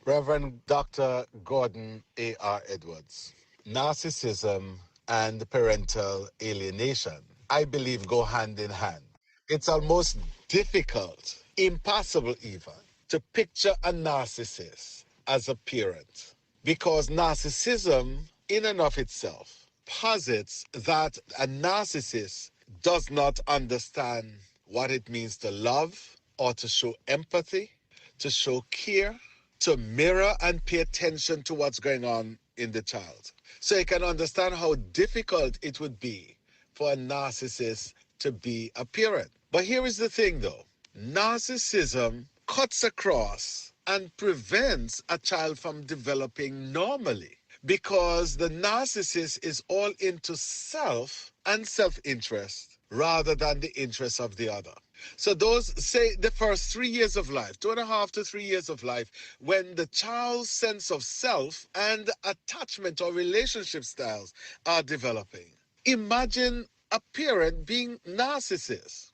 Reverend Dr. Gordon A.R. Edwards. Narcissism and parental alienation, I believe, go hand in hand. It's almost difficult, impossible even, to picture a narcissist as a parent because narcissism, in and of itself, posits that a narcissist does not understand what it means to love or to show empathy, to show care, to mirror and pay attention to what's going on in the child. So you can understand how difficult it would be for a narcissist to be a parent. But here is the thing though. Narcissism cuts across and prevents a child from developing normally because the narcissist is all into self and self-interest rather than the interests of the other. So those, say, the first 3 years of life, 2.5 to 3 years of life, when the child's sense of self and attachment or relationship styles are developing. Imagine a parent being narcissist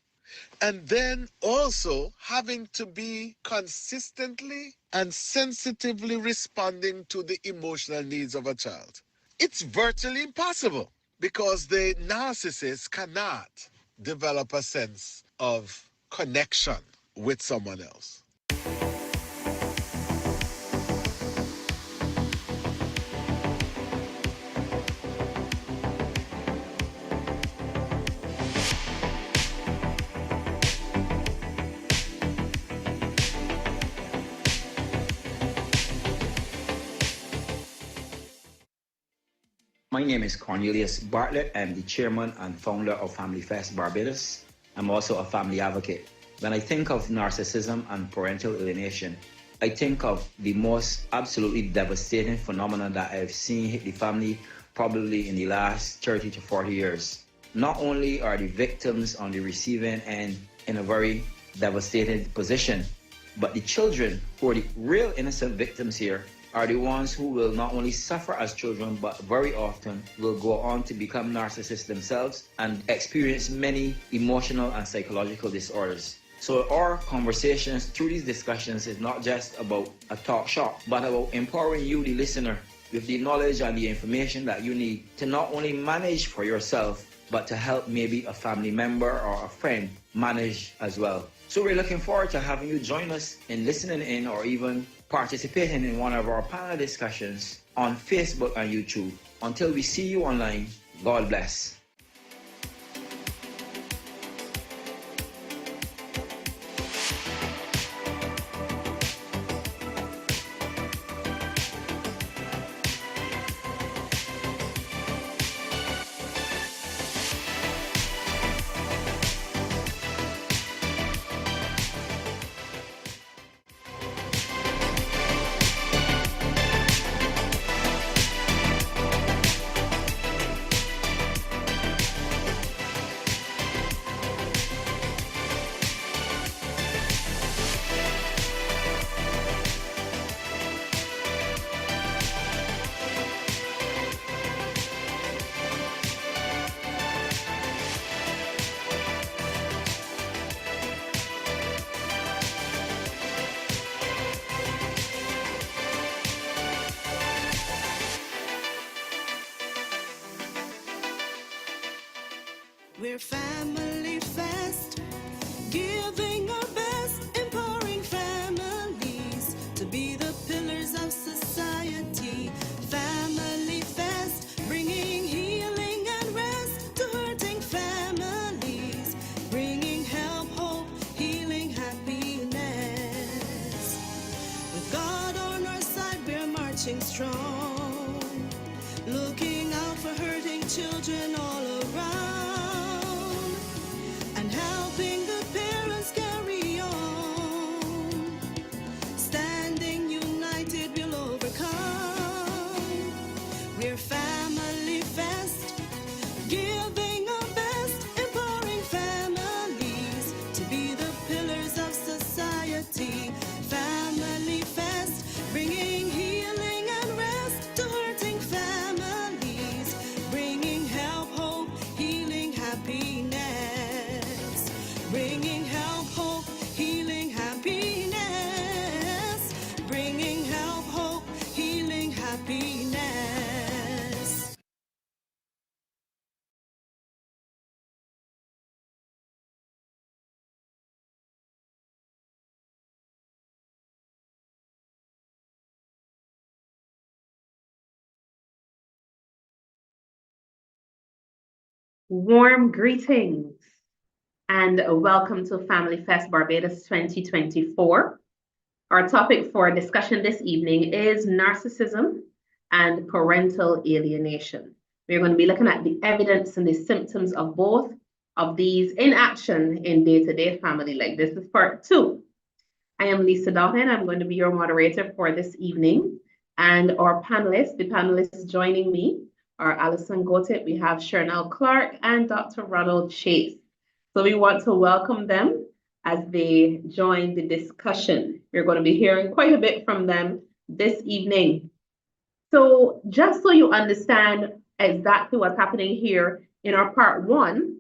and then also having to be consistently and sensitively responding to the emotional needs of a child. It's virtually impossible because the narcissist cannot develop a sense of connection with someone else. My name is Cornelius Bartlett. I'm the chairman and founder of Family Fest Barbados. I'm also a family advocate. When I think of narcissism and parental alienation, I think of the most absolutely devastating phenomenon that I've seen hit the family probably in the last 30 to 40 years. Not only are the victims on the receiving end in a very devastating position, but the children who are the real innocent victims here are the ones who will not only suffer as children, but very often will go on to become narcissists themselves and experience many emotional and psychological disorders. So our conversations through these discussions is not just about a talk shop, but about empowering you, the listener, with the knowledge and the information that you need to not only manage for yourself, but to help maybe a family member or a friend manage as well. So we're looking forward to having you join us in listening in or even participating in one of our panel discussions on Facebook and YouTube. Until we see you online, God bless. We're Family Fest, giving our best, empowering families to be the pillars of society. Family Fest, bringing healing and rest to hurting families, bringing help, hope, healing, happiness. With God on our side, we're marching strong, looking out for hurting children all around. Helping the parents carry on. Standing united, we'll overcome. We're Family Fest, giving our best, empowering families to be the pillars of society. Family Fest, bringing healing and rest to hurting families, bringing help, Warm greetings and welcome to Family Fest Barbados 2024. Our topic for discussion this evening is narcissism and parental alienation. We're going to be looking at the evidence and the symptoms of both of these in action in day-to-day family life. This is part 2. I am Lisa Dawson. I'm going to be your moderator for this evening. And our panelists, the panelists joining me are Alison Gotit, we have Shernell Clark, and Dr. Ronald Chase. So we want to welcome them as they join the discussion. We're going to be hearing quite a bit from them this evening. So just so you understand exactly what's happening here, in our part 1,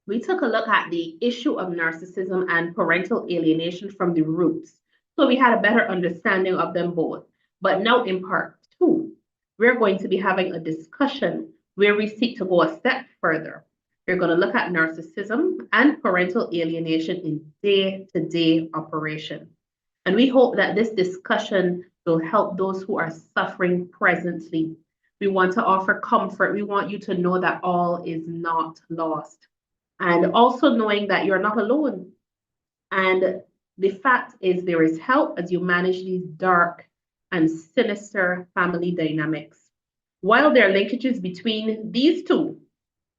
we took a look at the issue of narcissism and parental alienation from the roots. So we had a better understanding of them both. But now in part 2, we're going to be having a discussion where we seek to go a step further. We're going to look at narcissism and parental alienation in day-to-day operation. And we hope that this discussion will help those who are suffering presently. We want to offer comfort. We want you to know that all is not lost. And also knowing that you're not alone. And the fact is there is help as you manage these dark and sinister family dynamics. While there are linkages between these two,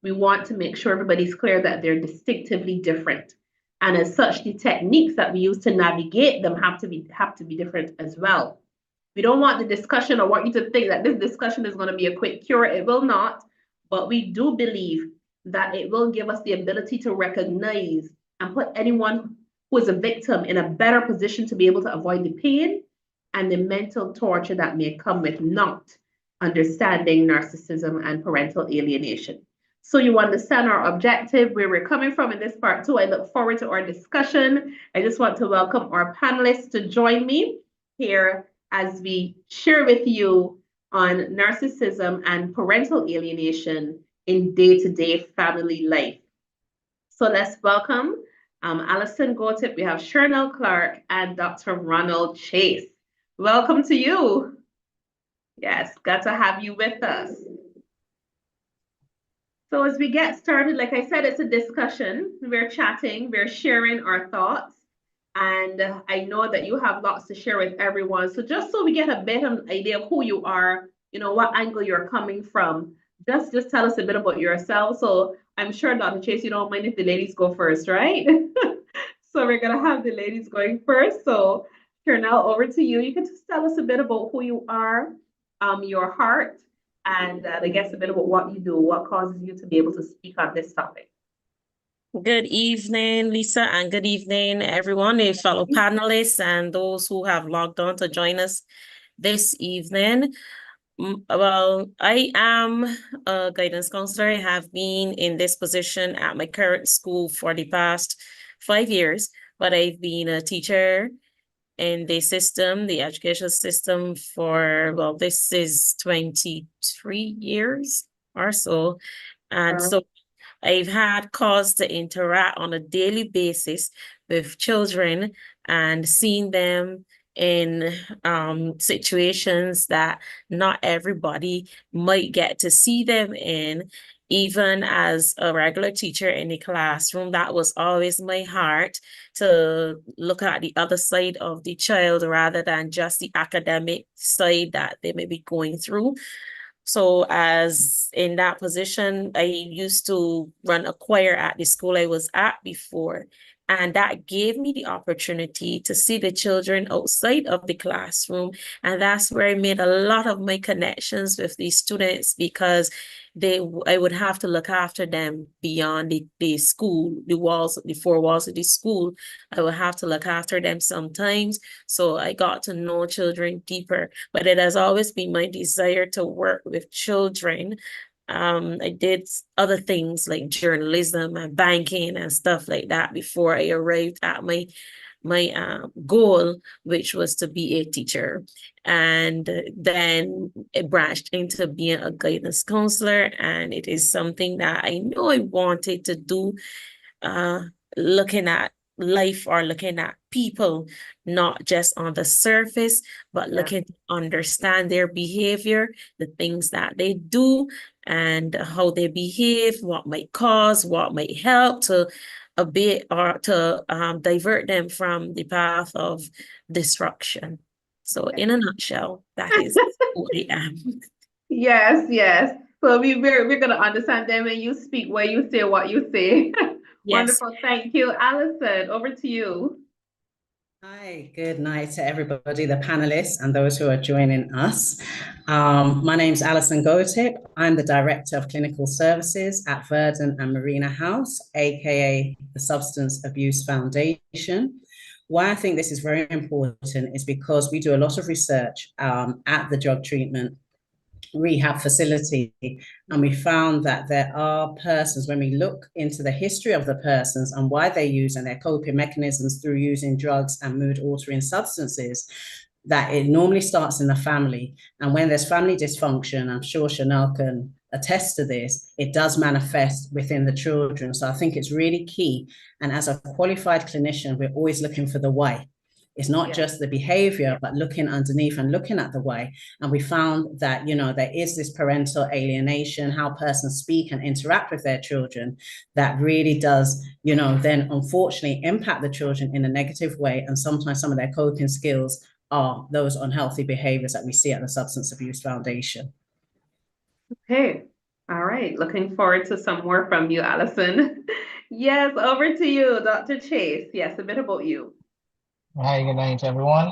we want to make sure everybody's clear that they're distinctively different. And as such, the techniques that we use to navigate them have to be different as well. We don't want the discussion or want you to think that this discussion is going to be a quick cure. It will not. But we do believe that it will give us the ability to recognize and put anyone who is a victim in a better position to be able to avoid the pain and the mental torture that may come with not understanding narcissism and parental alienation. So you understand our objective, where we're coming from in this part 2. I look forward to our discussion. I just want to welcome our panelists to join me here as we share with you on narcissism and parental alienation in day-to-day family life. So let's welcome Alison Gotit, we have Shernell Clark, and Dr. Ronald Chase. Welcome to you. Yes, got to have you with us. So as we get started, like I said, it's a discussion. We're chatting, we're sharing our thoughts. And I know that you have lots to share with everyone. So just so we get a better idea of who you are, you know, what angle you're coming from, just tell us a bit about yourself. So I'm sure, Dr. Chase, you don't mind if the ladies go first, right? So we're going to have the ladies going first. So Shernell, over to you. You can just tell us a bit about who you are, your heart, and I guess a bit about what you do, what causes you to be able to speak on this topic. Good evening, Lisa, and good evening, everyone, the fellow panelists and those who have logged on to join us this evening. Well, I am a guidance counselor. I have been in this position at my current school for the past 5 years, but I've been a teacher in the system, the education system for, well, this is 23 years or so. And so I've had cause to interact on a daily basis with children and seeing them in situations that not everybody might get to see them in. Even as a regular teacher in the classroom, that was always my heart, to look at the other side of the child rather than just the academic side that they may be going through. So as in that position, I used to run a choir at the school I was at before. And that gave me the opportunity to see the children outside of the classroom. And that's where I made a lot of my connections with the students, because I would have to look after them beyond the school, the 4 walls of the school. I would have to look after them sometimes. So I got to know children deeper. But it has always been my desire to work with children. I did other things like journalism and banking and stuff like that before I arrived at my goal, which was to be a teacher. And then it branched into being a guidance counselor, and it is something that I know I wanted to do, looking at life or looking at people, not just on the surface, but looking to understand their behavior, the things that they do, and how they behave, what might cause, what might help to abate or to divert them from the path of destruction. So in a nutshell, that is who I am. Yes, yes. So we're gonna understand them when you speak, when you say what you say. Yes. Wonderful. Thank you. Alison, over to you. Hi, good night to everybody, the panelists and those who are joining us. My name's Alison Gotip. I'm the Director of Clinical Services at Verdant and Marina House, aka the Substance Abuse Foundation. Why I think this is very important is because we do a lot of research at the drug treatment rehab facility, and we found that there are persons, when we look into the history of the persons and why they use and their coping mechanisms through using drugs and mood altering substances, that it normally starts in the family. And when there's family dysfunction, I'm sure Chanel can attest to this, it does manifest within the children. So I think it's really key. And as a qualified clinician, we're always looking for the why. It's not just the behavior, but looking underneath and looking at the why. And we found that, there is this parental alienation, how persons speak and interact with their children, that really does, then unfortunately impact the children in a negative way. And sometimes some of their coping skills are those unhealthy behaviors that we see at the Substance Abuse Foundation. Okay. All right. Looking forward to some more from you, Alison. Yes, over to you, Dr. Chase. Yes, a bit about you. Hi, good night, everyone.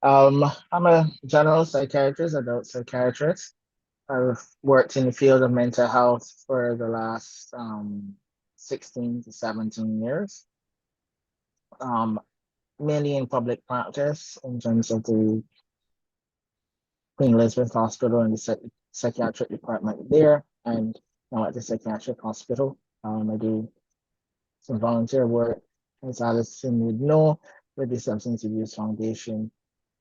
I'm a general psychiatrist, adult psychiatrist. I've worked in the field of mental health for the last 16 to 17 years, mainly in public practice in terms of the Queen Elizabeth Hospital and the psychiatric department there, and now at the psychiatric hospital. I do some volunteer work, as Alison would know, with the Substance Abuse Foundation.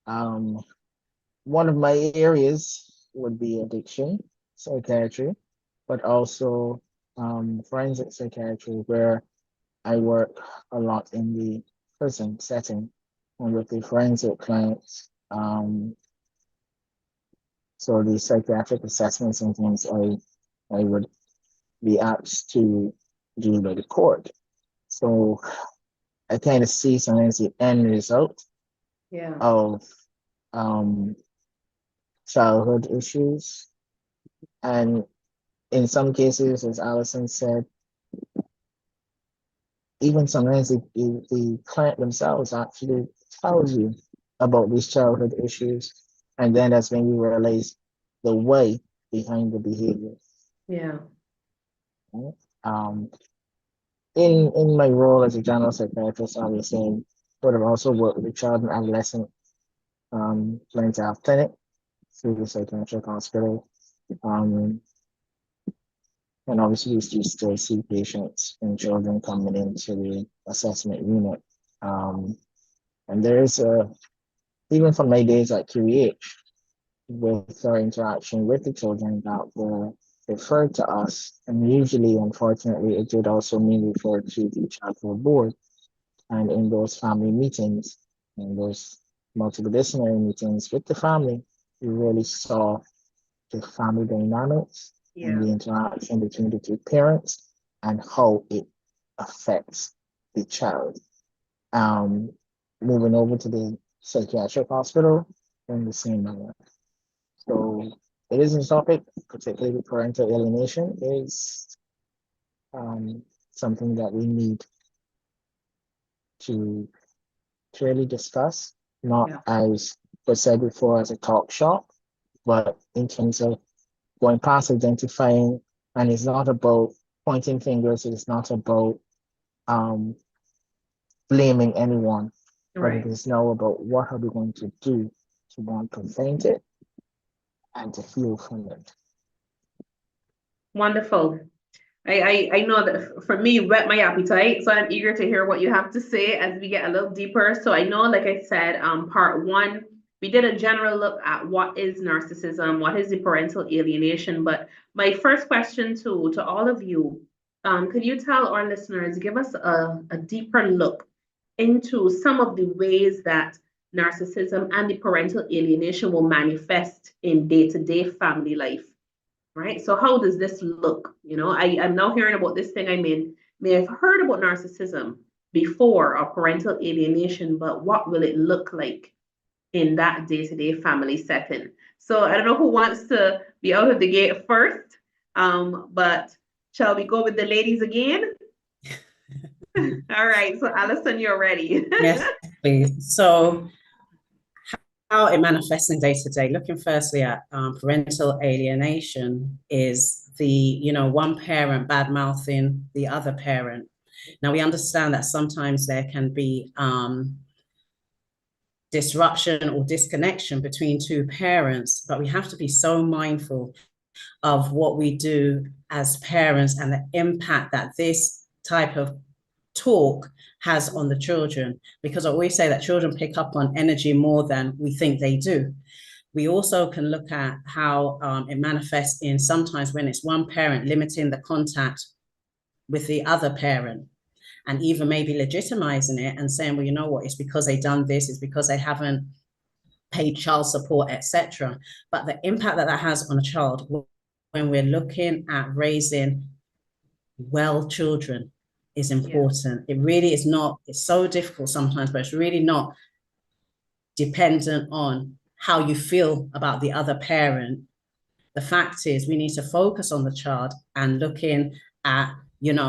One of my areas would be addiction psychiatry, but also forensic psychiatry, where I work a lot in the prison setting and with the forensic clients. So the psychiatric assessments and things I would be asked to do by the court. So I kind of see sometimes the end result of childhood issues. And in some cases, as Alison said, even sometimes the client themselves actually tells you about these childhood issues. And then that's when you realize the way behind the behavior. Yeah. In my role as a general psychiatrist, obviously, but I've also worked with the child and adolescent mental health clinic through the psychiatric hospital. And obviously, we still see patients and children coming into the assessment unit. And there's even from my days at QEH, with our interaction with the children that were referred to us, and usually, unfortunately, it did also mean referred to the childhood board. And in those family meetings, in those multidisciplinary meetings with the family, we really saw the family dynamics and the interaction between the two parents and how it affects the child. Moving over to the psychiatric hospital in the same manner. So it is a topic, particularly parental alienation, is something that we need to clearly discuss, not as was said before as a talk shop, but in terms of going past identifying, and it's not about pointing fingers, it's not about blaming anyone, but it is now about what are we going to do to want to prevent it and to heal from it. Wonderful. I know that for me, whet my appetite. So I'm eager to hear what you have to say as we get a little deeper. So I know, like I said, part one, we did a general look at what is narcissism, what is the parental alienation. But my first question to all of you, could you tell our listeners, give us a deeper look into some of the ways that narcissism and the parental alienation will manifest in day-to-day family life, right? So how does this look? I'm now hearing about this thing. I may have heard about narcissism before or parental alienation, but what will it look like in that day-to-day family setting? So I don't know who wants to be out of the gate first, but shall we go with the ladies again? All right, so Alison, you're ready. Yes, please. So how it manifests in day to day, looking firstly at parental alienation is the, one parent bad mouthing the other parent. Now we understand that sometimes there can be disruption or disconnection between two parents, but we have to be so mindful of what we do as parents and the impact that this type of talk has on the children, because I always say that children pick up on energy more than we think they do. We also can look at how it manifests in sometimes when it's one parent limiting the contact with the other parent, and even maybe legitimizing it and saying, well, you know what, it's because they done this, it's because they haven't paid child support, etc. But the impact that has on a child when we're looking at raising well children is important. It really is not, it's so difficult sometimes, but it's really not dependent on how you feel about the other parent. The fact is we need to focus on the child and looking at,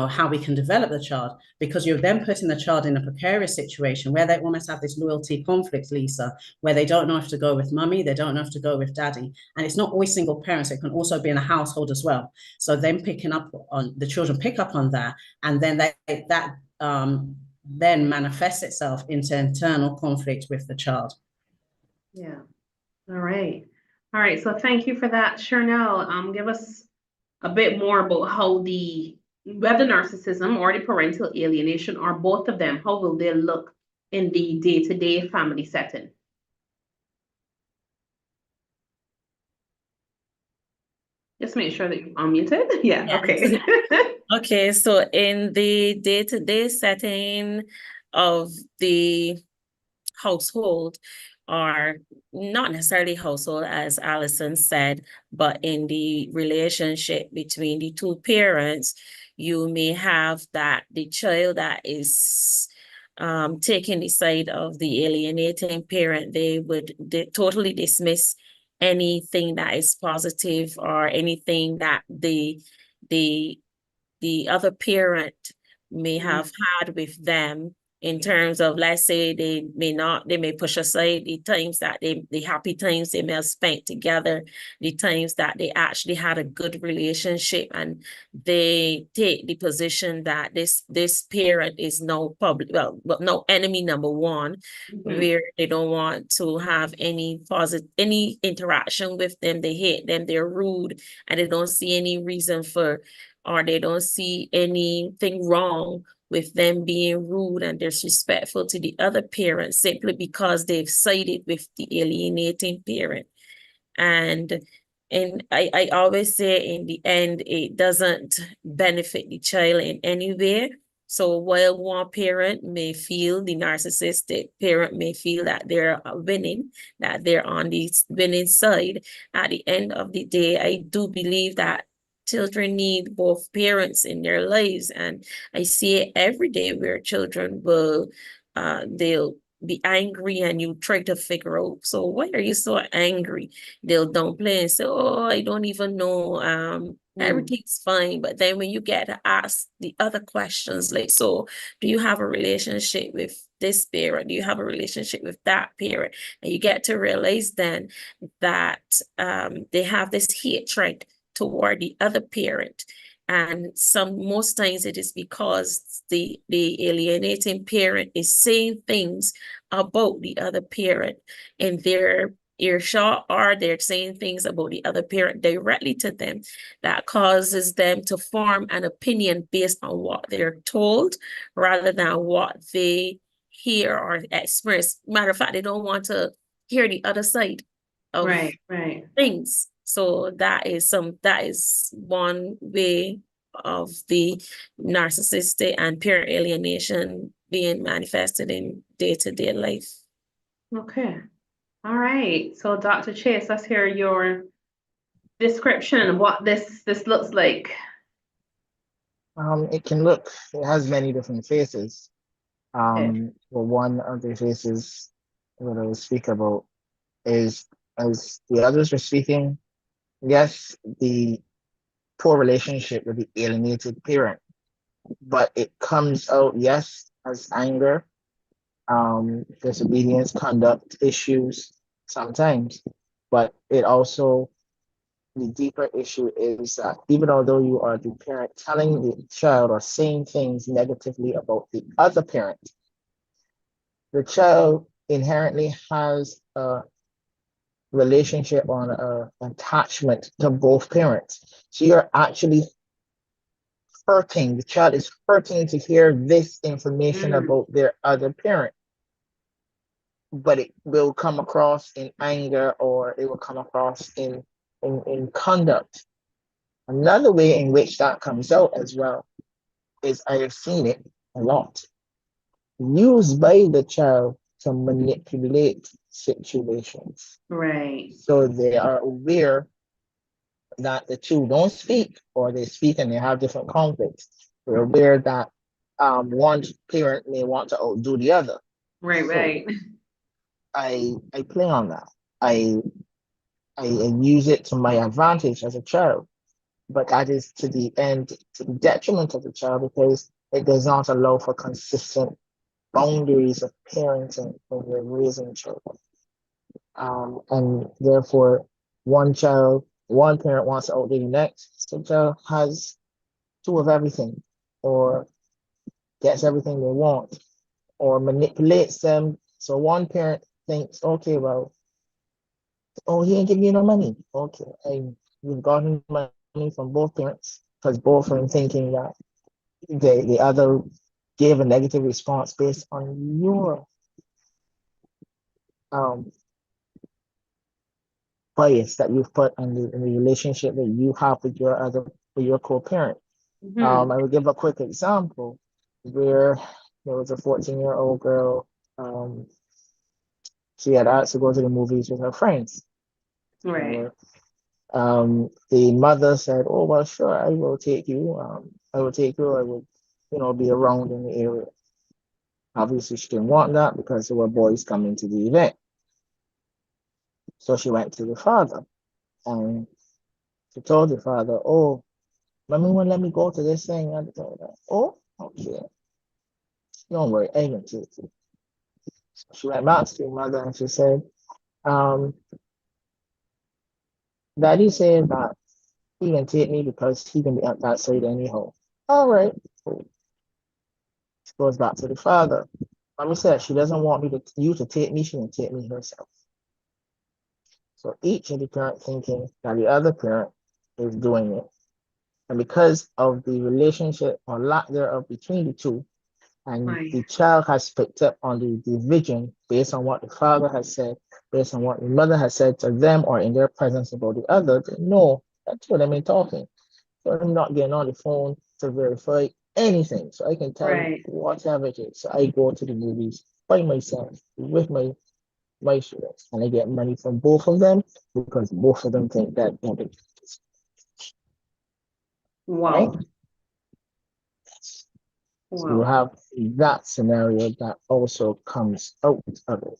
how we can develop the child, because you're then putting the child in a precarious situation where they almost have this loyalty conflict, Lisa, where they don't know if to go with mummy, they don't know if to go with daddy. And it's not always single parents, it can also be in a household as well. So then the children pick up on that, and then that then manifests itself into internal conflict with the child. Yeah. All right. All right. So thank you for that, Charnel. Give us a bit more about how whether narcissism or the parental alienation, or both of them, how will they look in the day-to-day family setting? Just make sure that you're unmuted. Yeah. Yes. Okay. Okay, so in the day-to-day setting of the household, or not necessarily household, as Alison said, but in the relationship between the two parents, you may have that the child that is taking the side of the alienating parent, they totally dismiss anything that is positive or anything that the other parent may have had with them, in terms of, let's say, they may push aside the times that the happy times they may have spent together, the times that they actually had a good relationship, and they take the position that this parent is no enemy number one, where they don't want to have any interaction with them. They hate them, they're rude, and they don't see any reason or they don't see anything wrong with them being rude and disrespectful to the other parent, simply because they've sided with the alienating parent. And I always say, in the end, it doesn't benefit the child in any way. So while one parent may feel, the narcissistic parent may feel that they're winning, that they're on the winning side, at the end of the day, I do believe that children need both parents in their lives. And I see it every day where children they'll be angry, and you try to figure out, so why are you so angry? They'll downplay and say, oh, I don't even know, everything's fine. But then when you get to ask the other questions, like, so do you have a relationship with this parent? Do you have a relationship with that parent? And you get to realize then that they have this hatred toward the other parent. And most times it is because the alienating parent is saying things about the other parent in their earshot, or they're saying things about the other parent directly to them, that causes them to form an opinion based on what they're told rather than what they hear or experience. Matter of fact, they don't want to hear the other side of right. things. So that is one way of the narcissistic and parent alienation being manifested in day-to-day life. Okay. All right. So Dr. Chase, let's hear your description of what this looks like. It has many different faces. Okay. Well, one of the faces that I will speak about is, as the others were speaking, yes, the poor relationship with the alienated parent, but it comes out, yes, as anger, disobedience, conduct issues sometimes, but it also, the deeper issue is that even although you are the parent telling the child or saying things negatively about the other parent, the child inherently has a relationship or an attachment to both parents. So you're actually hurting, the child is hurting to hear this information about their other parent, but it will come across in anger or it will come across in conduct. Another way in which that comes out as well is, I have seen it a lot, used by the child to manipulate situations. Right. So they are aware that the two don't speak, or they speak and they have different conflicts. They're aware that one parent may want to outdo the other. Right, So right. I play on that. I use it to my advantage as a child, but that is to the detriment of the child, because it does not allow for consistent boundaries of parenting when you're raising children. And therefore, one parent wants to outdo the next, so the child has two of everything, or gets everything they want, or manipulates them. So one parent thinks, okay, well, oh, he ain't giving you no money. Okay, you've gotten money from both parents, because both of them thinking that the other gave a negative response based on your bias that you've put in the relationship that you have with your co-parent. I will give a quick example where there was a 14-year-old girl. She had asked to go to the movies with her friends. Right. The mother said, "Oh, well, sure, I will take you. I will take you. I will, be around in the area." Obviously, she didn't want that because there were boys coming to the event. So she went to the father and she told the father, "Oh, mommy won't let me go to this thing." And oh, okay. Don't worry, I can take you. So she went back to the mother and she said, Daddy said that he can take me because he can be at that side anyhow. All right. Cool. She goes back to the father. Mommy said she doesn't want you to take me, she can take me herself. So each of the parent thinking that the other parent is doing it. And because of the relationship or lack thereof between the two, and the child has picked up on the division based on what the father has said, based on what the mother has said to them or in their presence about the other, they know that's what I mean talking. So I'm not getting on the phone to verify anything. So I can tell you whatever it is. So I go to the movies by myself with my students, and I get money from both of them because both of them think that they're the Wow. right? So you have that scenario that also comes out of it.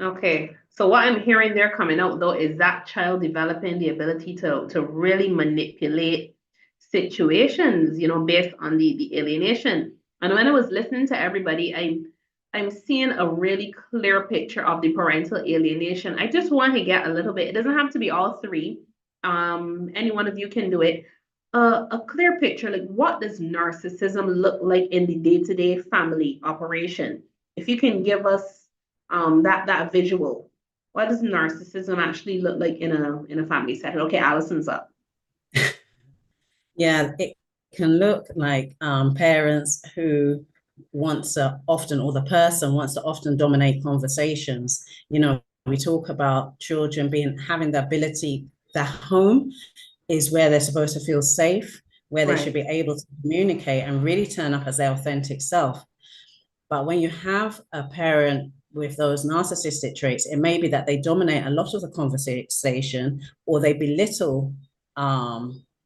Okay. So what I'm hearing there coming out though is that child developing the ability to really manipulate situations, based on the alienation. And when I was listening to everybody, I'm seeing a really clear picture of the parental alienation. I just want to get a little bit, it doesn't have to be all three. Any one of you can do it. A clear picture, like what does narcissism look like in the day-to-day family operation? If you can give us that visual, what does narcissism actually look like in a family setting? Okay, Allison's up. Yeah, it can look like parents who the person wants to often dominate conversations. We talk about children having the ability, their home is where they're supposed to feel safe, where they should Right. be able to communicate and really turn up as their authentic self. But when you have a parent with those narcissistic traits, it may be that they dominate a lot of the conversation, or they belittle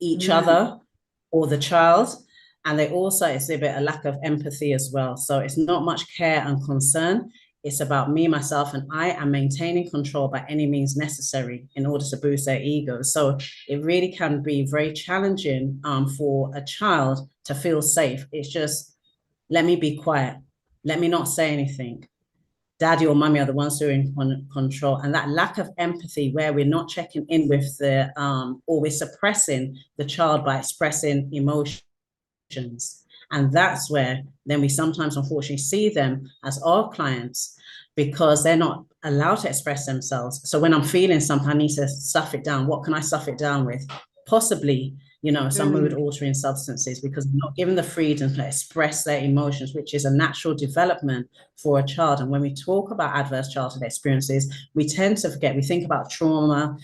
each other or the child, and they also exhibit a lack of empathy as well. So it's not much care and concern. It's about me, myself, and I am maintaining control by any means necessary in order to boost their ego. So it really can be very challenging for a child to feel safe. It's just, let me be quiet. Let me not say anything. Daddy or mommy are the ones who are in control. And that lack of empathy, where we're not checking in with the, or we're suppressing the child by expressing emotions. And that's where then we sometimes unfortunately see them as our clients, because they're not allowed to express themselves. So when I'm feeling something, I need to stuff it down. What can I stuff it down with? Possibly, some mood altering substances, because they're not given the freedom to express their emotions, which is a natural development for a child. And when we talk about adverse childhood experiences, we tend to forget, we think about trauma,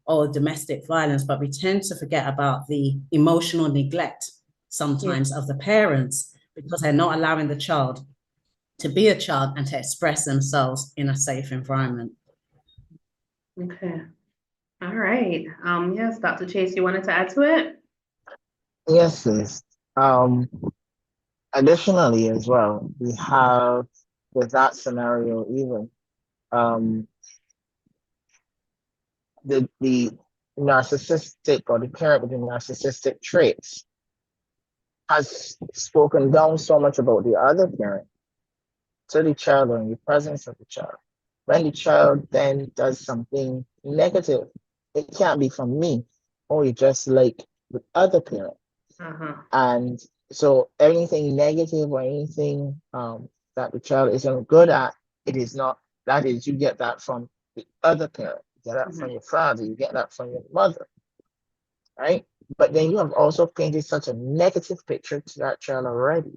or domestic violence, but we tend to forget about the emotional neglect sometimes of the parents, because they're not allowing the child to be a child and to express themselves in a safe environment. Okay. All right. Yes, Dr. Chase, you wanted to add to it? Yes, sis. Additionally, as well, we have, with that scenario, even the narcissistic, or the parent with the narcissistic traits has spoken down so much about the other parent to the child, or in the presence of the child. When the child then does something negative, it can't be from me, or you just like the other parent. And so anything negative or anything that the child isn't good at, it is not, that is, you get that from the other parent. You get that from your father, you get that from your mother, right? But then you have also painted such a negative picture to that child already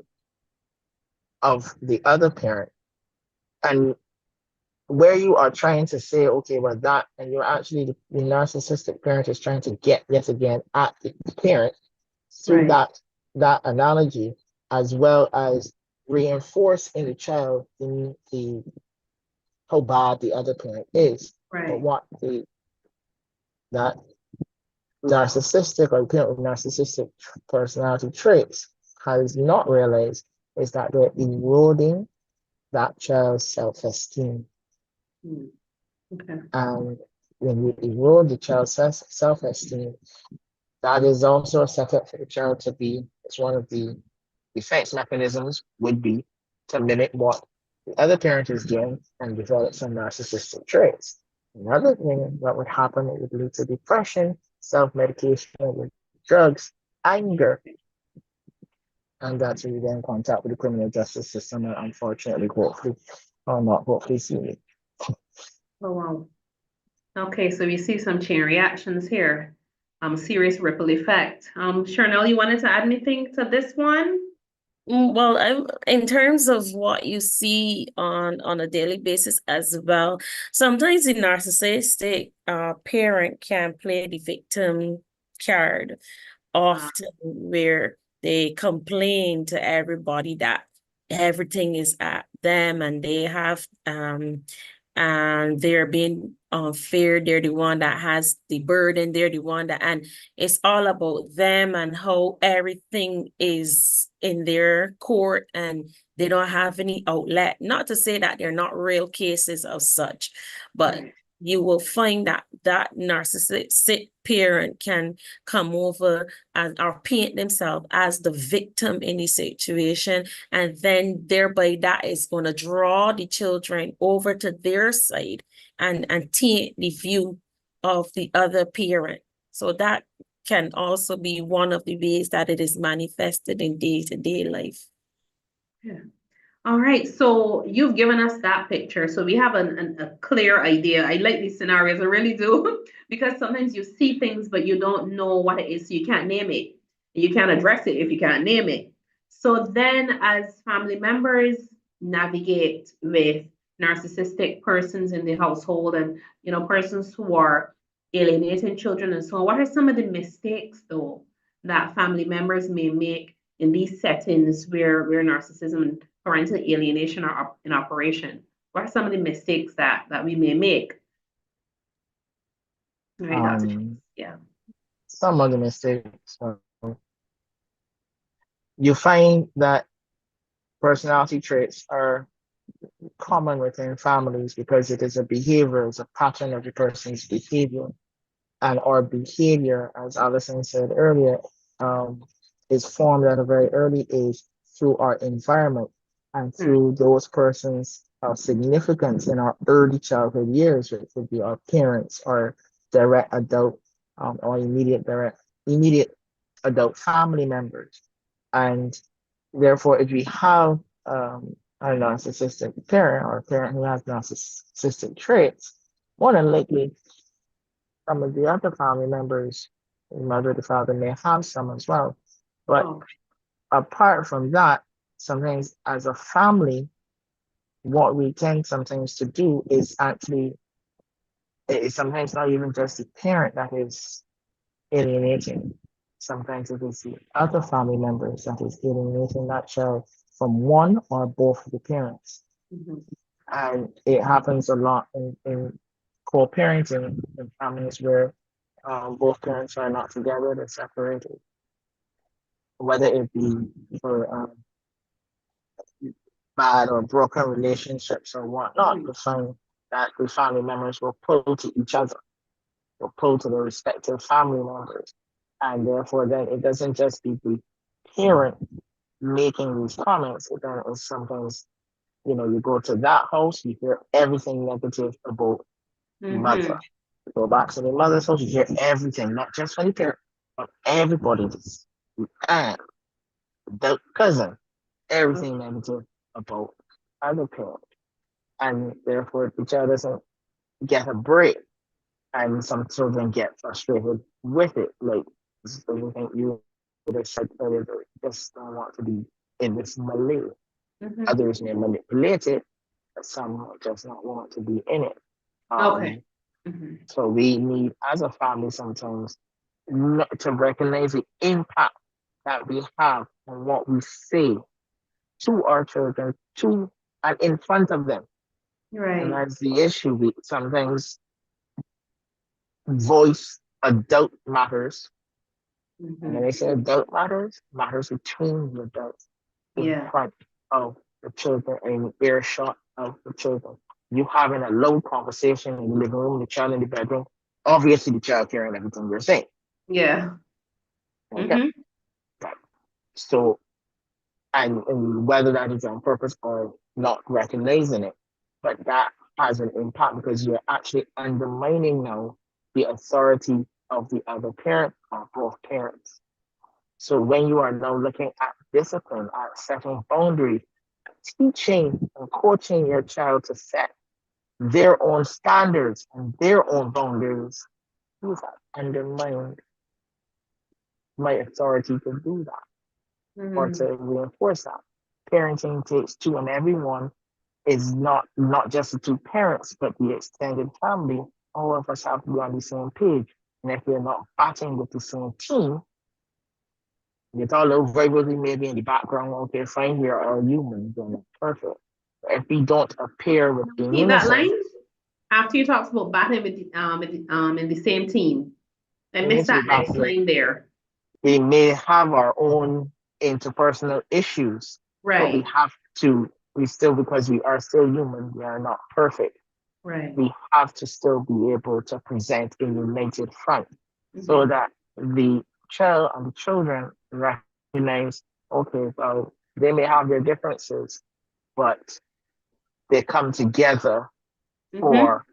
of the other parent. And where you are trying to say, okay, well, that, and you're actually, the narcissistic parent is trying to get yet again at the parent through that analogy, as well as reinforce in the child the how bad the other parent is. But what that narcissistic, or parent with narcissistic personality traits has not realized is that they're eroding that child's self-esteem. Okay. And when you erode the child's self-esteem, that is also a setup for the child to be, it's one of the defense mechanisms would be to mimic what the other parent is doing and develop some narcissistic traits. Another thing that would happen, it would lead to depression, self-medication with drugs, anger, and that's when you get in contact with the criminal justice system, and unfortunately, hopefully, or not hopefully, see me. Oh, wow. Okay, so we see some chain reactions here. Serious ripple effect. Charnel, you wanted to add anything to this one? Well, in terms of what you see on a daily basis as well, sometimes the narcissistic parent can play the victim card often, where they complain to everybody that everything is at them, and they have and they're being unfair. They're the one that has the burden. They're the one that, and it's all about them and how everything is in their court, and they don't have any outlet. Not to say that they're not real cases of such, but you will find that that narcissistic parent can come over and or paint themselves as the victim in the situation, and then thereby that is going to draw the children over to their side and take the view of the other parent. So that can also be one of the ways that it is manifested in day-to-day life. Yeah. All right, so you've given us that picture. So we have a clear idea. I like these scenarios, I really do, because sometimes you see things, but you don't know what it is, so you can't name it. You can't address it if you can't name it. So then as family members navigate with narcissistic persons in the household, and persons who are alienating children and so on. What are some of the mistakes, though, that family members may make in these settings where narcissism and parental alienation are in operation? What are some of the mistakes that we may make? Right, Dr. Yeah. Some of the mistakes. You find that personality traits are common within families because it is a behavior, it's a pattern of the person's behavior. And our behavior, as Alison said earlier, is formed at a very early age through our environment and through those persons of significance in our early childhood years, which would be our parents, our direct adult, or immediate adult family members. And therefore, if we have a narcissistic parent or a parent who has narcissistic traits, more than likely, some of the other family members, the mother, the father, may have some as well. But apart from that, sometimes as a family, what we tend sometimes to do is actually, it's sometimes not even just the parent that is alienating. Sometimes it is the other family members that is alienating that child from one or both of the parents. And it happens a lot in co-parenting in families where both parents are not together, they're separated. Whether it be for bad or broken relationships or whatnot, you find that the family members will pull to each other, will pull to their respective family members. And therefore, then it doesn't just be the parent making these comments, it then is sometimes, you go to that house, you hear everything negative about mother. You go back to the mother's house, you hear everything, not just from the parent, but everybody, the aunt, the cousin, everything negative about other parent. And therefore, the child doesn't get a break. And some children get frustrated with it. Like, this is everything you would have said earlier, they just don't want to be in this milieu. Others may manipulate it, but some just not want to be in it. So we need, as a family, sometimes to recognize the impact that we have on what we say to our children, to and in front of them. Right. And that's the issue. We sometimes voice adult matters. And when I say adult matters between the adults in front of the children, in earshot of the children. You having a low conversation in the living room, the child in the bedroom, obviously the child hearing everything you're saying. Yeah. Okay. So, and whether that is on purpose or not recognizing it, but that has an impact because you're actually undermining now the authority of the other parent or both parents. So when you are now looking at discipline, at setting boundaries, teaching and coaching your child to set their own standards and their own boundaries, you have undermined my authority to do that or to reinforce that. Parenting takes two, and everyone is not just the two parents, but the extended family. All of us have to be on the same page. And if we're not batting with the same team, it's all over verbally, maybe in the background, okay, fine, we are all humans and it's perfect. If we don't appear with the unison, that line after you talked about batting with in the same team. I missed that next line there. We may have our own interpersonal issues, but we have to, because we are still human, we are not perfect. We have to still be able to present a united front so that the child and the children recognize, okay, well, they may have their differences, but they come together for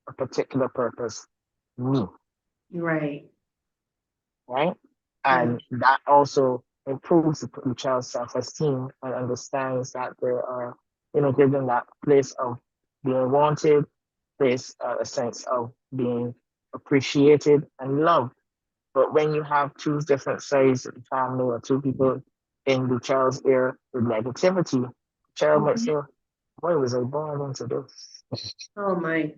a particular purpose, me. Right. And that also improves the child's self-esteem and understands that there are, give them that place of being wanted, place a sense of being appreciated and loved. But when you have two different sides of the family or two people in the child's ear with negativity, the child might say, why was I born into this? Oh my.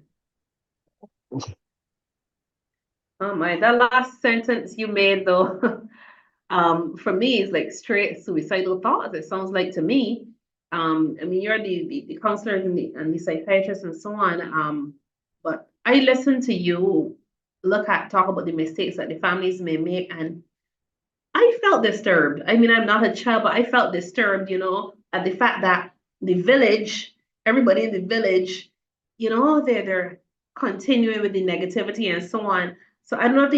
Oh my, that last sentence you made though, for me is like straight suicidal thoughts. It sounds like to me. I mean, you're the counselors and the psychiatrists and so on. But I listen to you talk about the mistakes that the families may make, and I felt disturbed. I mean, I'm not a child, but I felt disturbed, at the fact that the village, everybody in the village, they're continuing with the negativity and so on. So I don't know if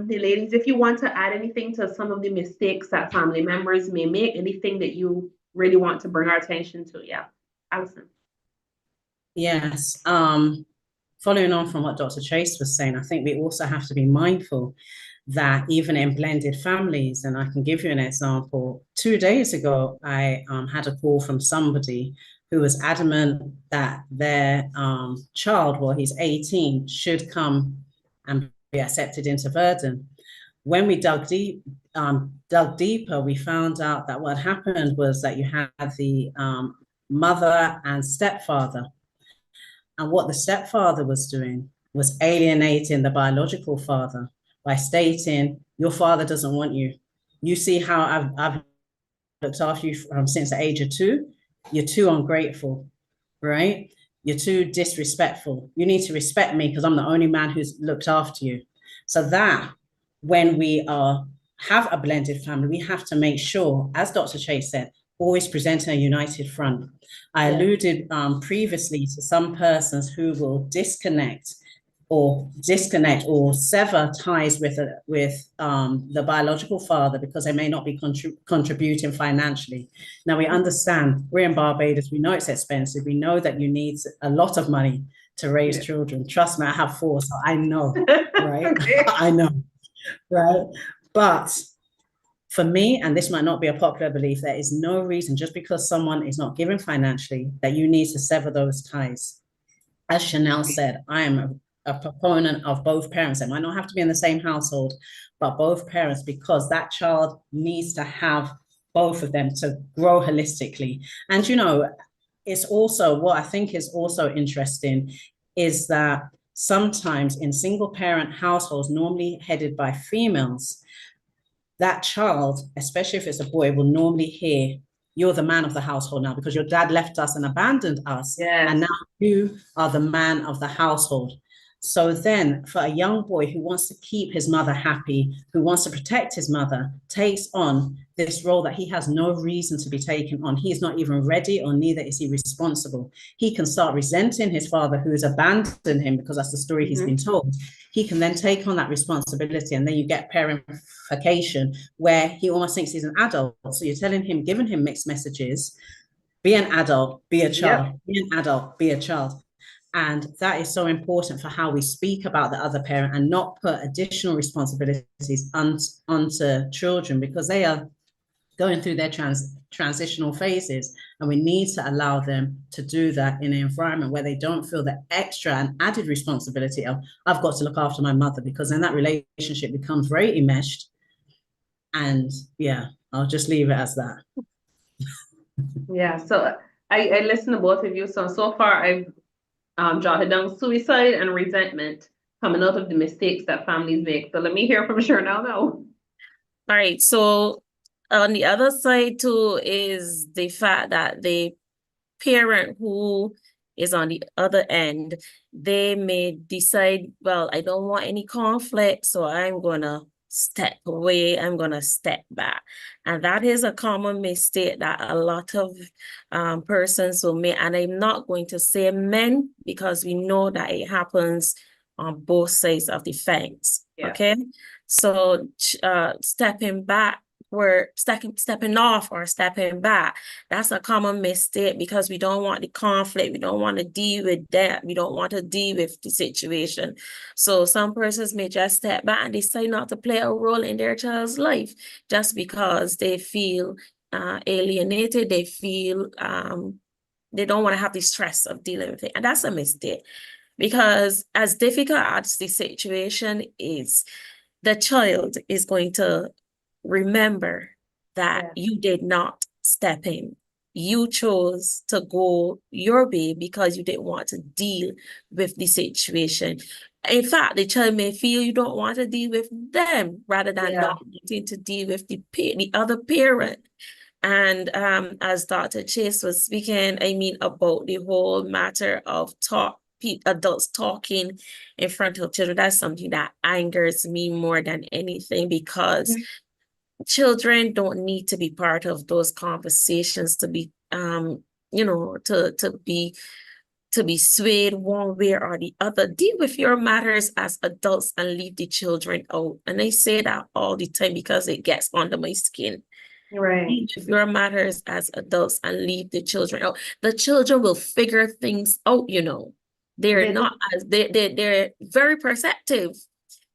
the ladies, if you want to add anything to some of the mistakes that family members may make, anything that you really want to bring our attention to. Yeah. Allison. Yes. Following on from what Dr. Chase was saying, I think we also have to be mindful that even in blended families, and I can give you an example. 2 days ago, I had a call from somebody who was adamant that their child, well, he's 18, should come and be accepted into Verdun. When we dug deeper, we found out that what happened was that you had the mother and stepfather. And what the stepfather was doing was alienating the biological father by stating, your father doesn't want you. You see how I've looked after you since the age of 2. You're too ungrateful, right? You're too disrespectful. You need to respect me because I'm the only man who's looked after you. So that when we have a blended family, we have to make sure, as Dr. Chase said, always presenting a united front. I alluded previously to some persons who will disconnect or sever ties with the biological father because they may not be contributing financially. Now we understand we're in Barbados. We know it's expensive. We know that you need a lot of money to raise children. Trust me, I have 4, so I know, right? I know, right? But for me, and this might not be a popular belief, there is no reason just because someone is not giving financially that you need to sever those ties. As Chanel said, I am a proponent of both parents. They might not have to be in the same household, but both parents, because that child needs to have both of them to grow holistically. And, it's also what I think is also interesting is that sometimes in single parent households, normally headed by females, that child, especially if it's a boy, will normally hear, you're the man of the household now because your dad left us and abandoned us. Yes. And now you are the man of the household. So then for a young boy who wants to keep his mother happy, who wants to protect his mother, takes on this role that he has no reason to be taking on. He is not even ready, or neither is he responsible. He can start resenting his father who has abandoned him because that's the story he's been told. He can then take on that responsibility, and then you get parentification where he almost thinks he's an adult. So you're telling him, giving him mixed messages, be an adult, be a child, be an adult, be a child. And that is so important for how we speak about the other parent and not put additional responsibilities onto children because they are going through their transitional phases. And we need to allow them to do that in an environment where they don't feel the extra and added responsibility of, I've got to look after my mother, because then that relationship becomes very enmeshed. And I'll just leave it as that. Yeah, so I listened to both of you. So far I've jotted down suicide and resentment coming out of the mistakes that families make. So let me hear from Chanel now. All right. So on the other side too is the fact that the parent who is on the other end, they may decide, well, I don't want any conflict, so I'm going to step away, I'm going to step back. And that is a common mistake that a lot of persons will make. And I'm not going to say men, because we know that it happens on both sides of the fence. Okay. So stepping back, we're stepping off or stepping back. That's a common mistake because we don't want the conflict. We don't want to deal with that. We don't want to deal with the situation. So some persons may just step back and decide not to play a role in their child's life just because they feel alienated. They feel they don't want to have the stress of dealing with it. And that's a mistake, because as difficult as the situation is, the child is going to remember that you did not step in. You chose to go your way because you didn't want to deal with the situation. In fact, the child may feel you don't want to deal with them rather than not wanting to deal with the other parent. And as Dr. Chase was speaking, I mean, about the whole matter of adults talking in front of children, that's something that angers me more than anything, because children don't need to be part of those conversations to be to be swayed one way or the other. Deal with your matters as adults and leave the children out. And I say that all the time because it gets under my skin. Right. Deal with your matters as adults and leave the children out. The children will figure things out, They're not as they're very perceptive,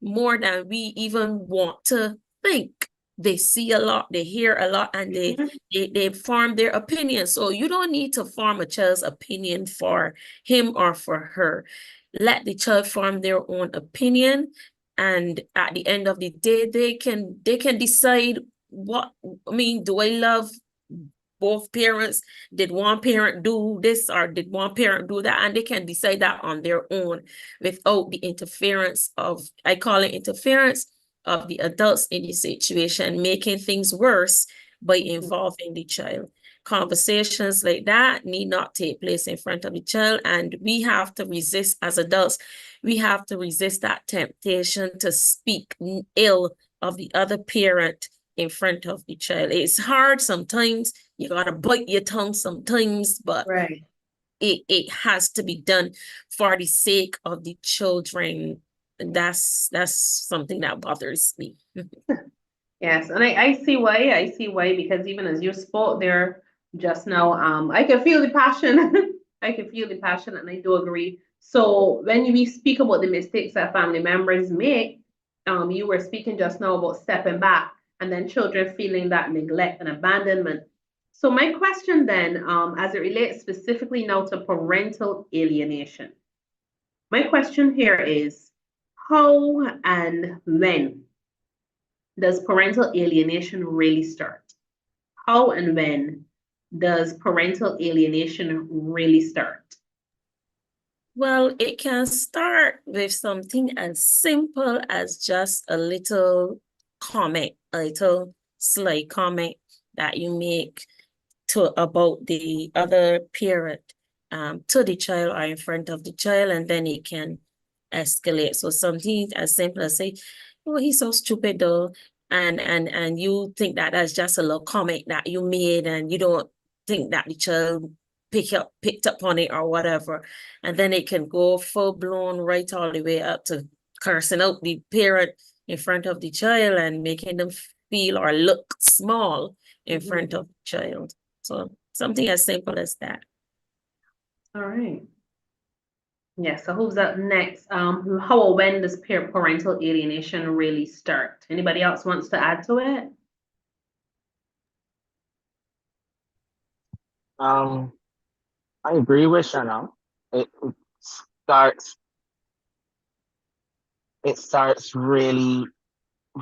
more than we even want to think. They see a lot, they hear a lot, and they form their opinion. So you don't need to form a child's opinion for him or for her. Let the child form their own opinion, and at the end of the day, they can decide do I love both parents? Did one parent do this or did one parent do that? And they can decide that on their own without the interference I call it interference of the adults in the situation, making things worse by involving the child. Conversations like that need not take place in front of the child, and we have to resist as adults. We have to resist that temptation to speak ill of the other parent in front of the child. It's hard sometimes. You gotta bite your tongue sometimes, but it has to be done for the sake of the children. And that's something that bothers me. Yes, and I see why. Because even as you spoke there just now, I can feel the passion. I can feel the passion, and I do agree. So when we speak about the mistakes that family members make, you were speaking just now about stepping back and then children feeling that neglect and abandonment. So my question then, as it relates specifically now to parental alienation, my question here is, how and when does parental alienation really start? How and when does parental alienation really start? Well, it can start with something as simple as just a little comment, a little slight comment that you make about the other parent to the child or in front of the child, and then it can escalate. So something as simple as say, "Oh, he's so stupid though," and you think that that's just a little comment that you made, and you don't think that the child picked up on it or whatever, and then it can go full blown right all the way up to cursing out the parent in front of the child and making them feel or look small in front of the child. So something as simple as that. All right. Yeah, so who's up next? How or when does parental alienation really start? Anybody else wants to add to it? I agree with Shana. It starts really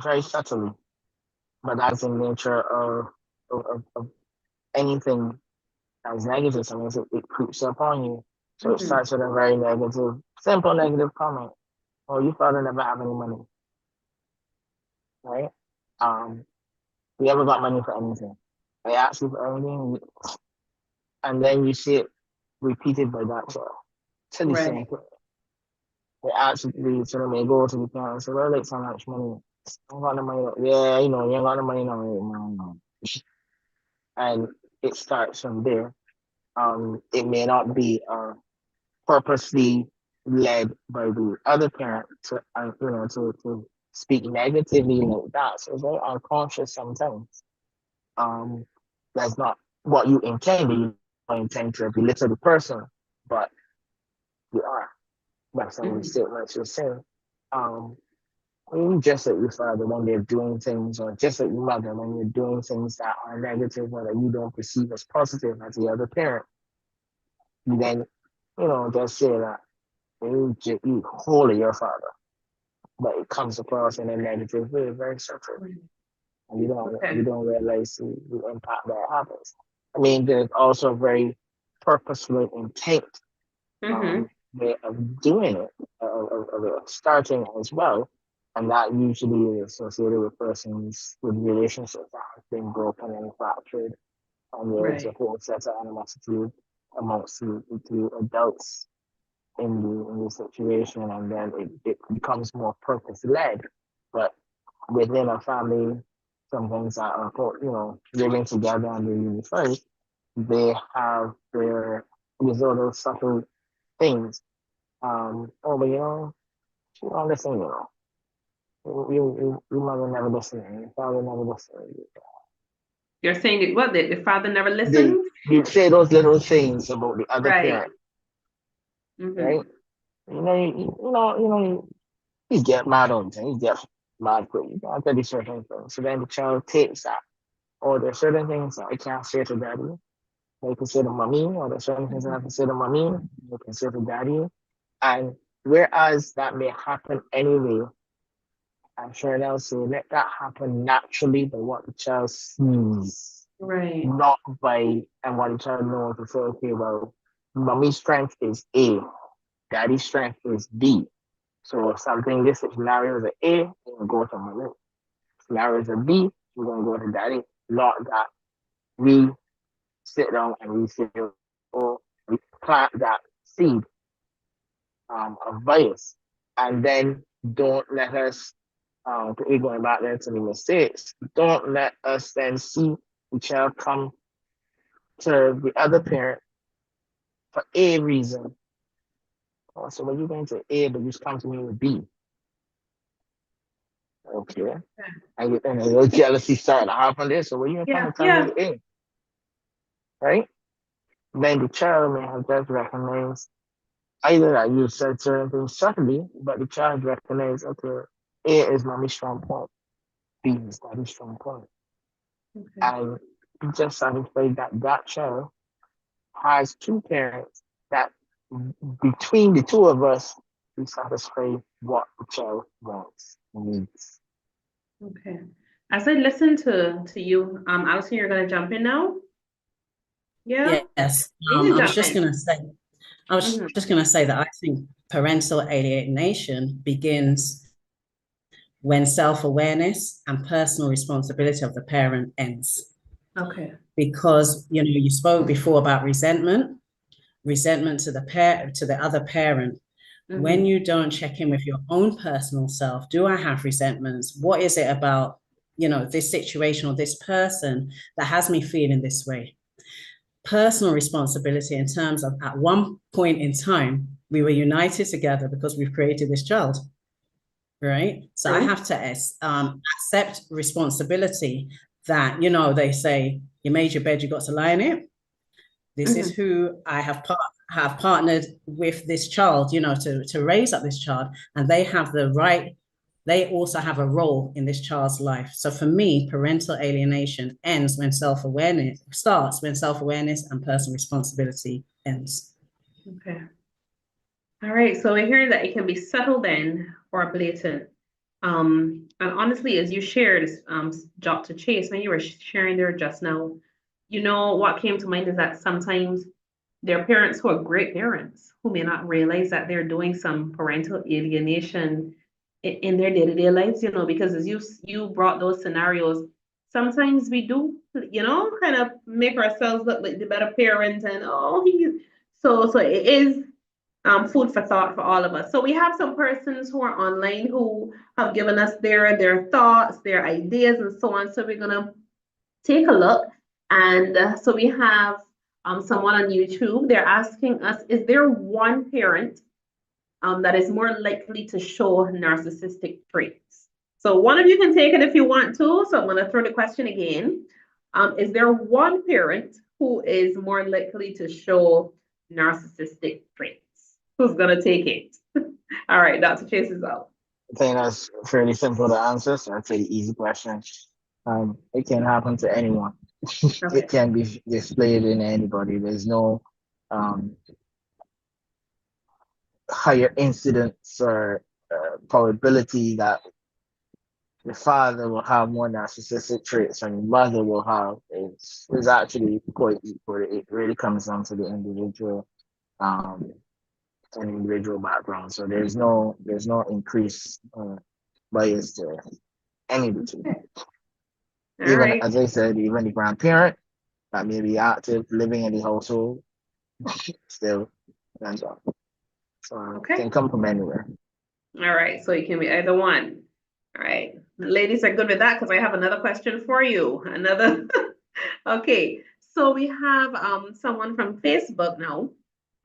very subtly, but that's the nature of anything that's negative. Sometimes it creeps up on you. So it starts with a very negative, simple negative comment. Oh, you father never have any money, right? You ever got money for anything? They ask you for anything, and then you see it repeated by that child to the same place. They actually sort of may go to the parents and say, well, like so much money. I got the money. Yeah, you ain't got the money now. No. And it starts from there. It may not be purposely led by the other parent to to speak negatively like that. So it's very unconscious sometimes. That's not what you intended. You don't intend to belittle the person, but you are. That's what we say, like you're saying. Just like your father when they're doing things, or just like your mother when you're doing things that are negative or that you don't perceive as positive as the other parent, you then, just say that you holy your father, but it comes across in a negative way, very subtle, and you don't realize the impact that happens. I mean, there's also a very purposeful intent Mm-hmm. way of doing it, of starting as well. And that usually is associated with persons with relationships that have been broken and fractured. And there's a Right. whole set of animosity amongst the two adults in the situation, and then it becomes more purpose led. But within a family, some things that are, living together and living first, they have their these other subtle things. Oh, but she don't listen, your mother never listened, your father never listened. You're saying that what the father never They listened? they say those little things about the other Right. parent, right? Mm-hmm. You get mad on things, you get mad quick. You can't tell these certain things. So then the child takes that. Or there's certain things that I can't say to daddy. They can say to mommy, or there's certain things I have to say to mommy, they can say to daddy. And whereas that may happen anyway, I'm sure they'll say let that happen naturally by what the child sees, Right. not by and what the child knows to say, okay, well, mommy's strength is A, daddy's strength is B. So if something this scenario is an A, you're gonna go to mommy. Scenario is a B, we're gonna go to daddy. Not that we sit down and we say, oh, we plant that seed of bias, and then don't let us going back there to the mistakes. Don't let us then see the child come to the other parent for A reason. Oh, so when you going to A, but you just come to me with B. Okay. And a little jealousy starting to happen there. So when you come Yeah. to tell me Yeah. with A, right? Then the child may have just recognized either that you said certain things subtly, but the child recognizes, okay, A is mommy's strong point, B is daddy's strong point. Okay. And you just satisfied that that child has two parents that between the two of us, we satisfy what the child wants, needs. Okay. As I listen to you, Alison, you're gonna jump in now? Yeah? Yes. You can I was jump just in. going to say, Mm-hmm. that I think parental alienation begins when self-awareness and personal responsibility of the parent ends. Okay. Because you spoke before about resentment to the other parent. Mm-hmm. When you don't check in with your own personal self, do I have resentments? What is it about this situation or this person that has me feeling this way? Personal responsibility in terms of at one point in time we were united together because we've created this child, right? So I have to accept responsibility that they say you made your bed, you got to lie in it. This is who I have partnered with this child, to raise up this child, and they have the right. They also have a role in this child's life. So for me, parental alienation ends when self-awareness starts, when self-awareness and personal responsibility ends. Okay. All right. So we're hearing that it can be subtle then or blatant. And honestly, as you shared, Dr. Chase, when you were sharing there just now, what came to mind is that sometimes there are parents who are great parents who may not realize that they're doing some parental alienation in their day-to-day lives, because as you brought those scenarios, sometimes we do, kind of make ourselves look like the better parent and so it is food for thought for all of us. So we have some persons who are online who have given us their thoughts, their ideas, and so on. So we're gonna take a look. And so we have someone on YouTube. They're asking us, is there one parent that is more likely to show narcissistic traits? So one of you can take it if you want to. So I'm going to throw the question again. Is there one parent who is more likely to show narcissistic traits? Who's going to take it? All right, Dr. Chase is out. I think that's fairly simple to answer, so that's a pretty easy question. It can happen to anyone. Okay. It can be displayed in anybody. There's no higher incidence or probability that the father will have more narcissistic traits and the mother will have is actually quite equal. It really comes down to the um individual background. So there's no increase bias to any of the two. All Even right. as I said, even the grandparent that may be active living in the household still ends up. So Okay. can come from anywhere. All right. So it can be either one. All right. The ladies are good with that because I have another question for you. Another. Okay. So we have someone from Facebook now,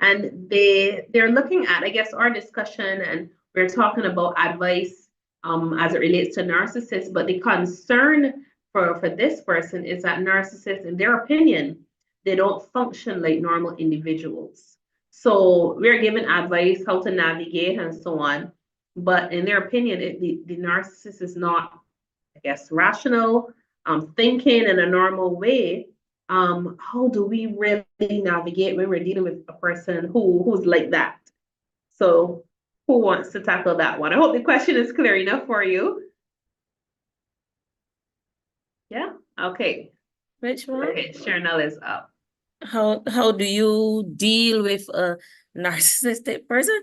and they're looking at, I guess, our discussion, and we're talking about advice as it relates to narcissists. But the concern for this person is that narcissists, in their opinion, they don't function like normal individuals. So we're given advice how to navigate and so on. But in their opinion, the narcissist is not, I guess, rational, thinking in a normal way. How do we really navigate when we're dealing with a person who's like that? So who wants to tackle that one? I hope the question is clear enough for you. Yeah? Okay. Which one? Okay, Chanel is up. How do you deal with a narcissistic person?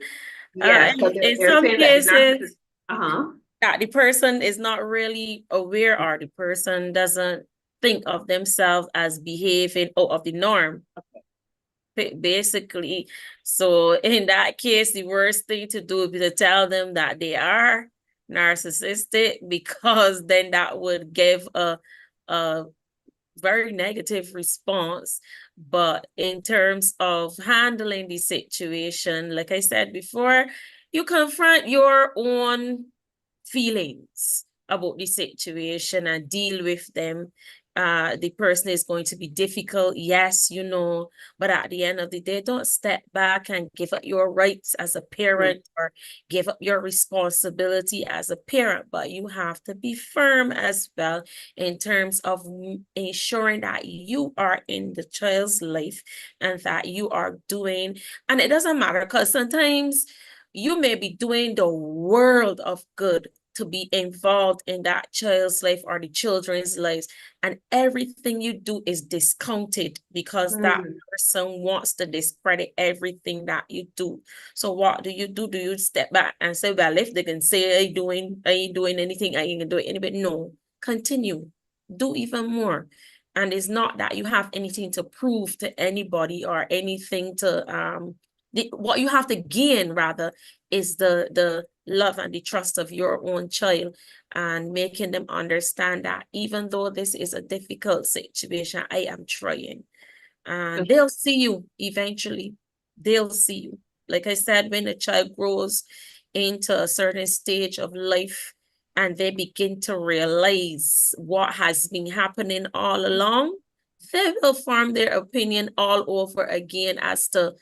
Yes, because In they're some saying that the narcissist, cases, uh-huh. that the person is not really aware, or the person doesn't think of themselves as behaving out of the norm. Basically, so in that case, the worst thing to do is to tell them that they are narcissistic, because then that would give a very negative response. But in terms of handling the situation, like I said before, you confront your own feelings about the situation and deal with them. The person is going to be difficult, yes, but at the end of the day, don't step back and give up your rights as a parent or give up your responsibility as a parent. But you have to be firm as well in terms of ensuring that you are in the child's life and that you are doing, and it doesn't matter, because sometimes you may be doing the world of good to be involved in that child's life or the children's lives, and everything you do is discounted because that person wants to discredit everything that you do. So what do? Do you step back and say, well, if they can say I ain't doing anything, I ain't doing anything? No, continue, do even more. And it's not that you have anything to prove to anybody or anything to what you have to gain rather is the love and the trust of your own child, and making them understand that even though this is a difficult situation, I am trying, and they'll see you eventually. They'll see you. Like I said, when a child grows into a certain stage of life and they begin to realize what has been happening all along, they will form their opinion all over again as to,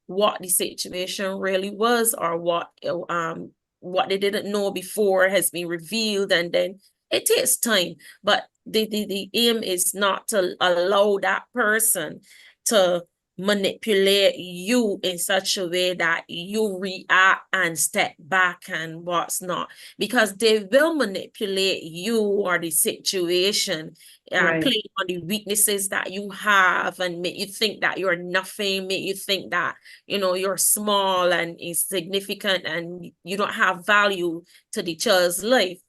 what the situation really was, or what they didn't know before has been revealed, and then it takes time. But the aim is not to allow that person to manipulate you in such a way that you react and step back and what's not, because they will manipulate you or the situation, play on the weaknesses that you have and make you think that you're nothing, make you think that you're small and insignificant and you don't have value to the child's life.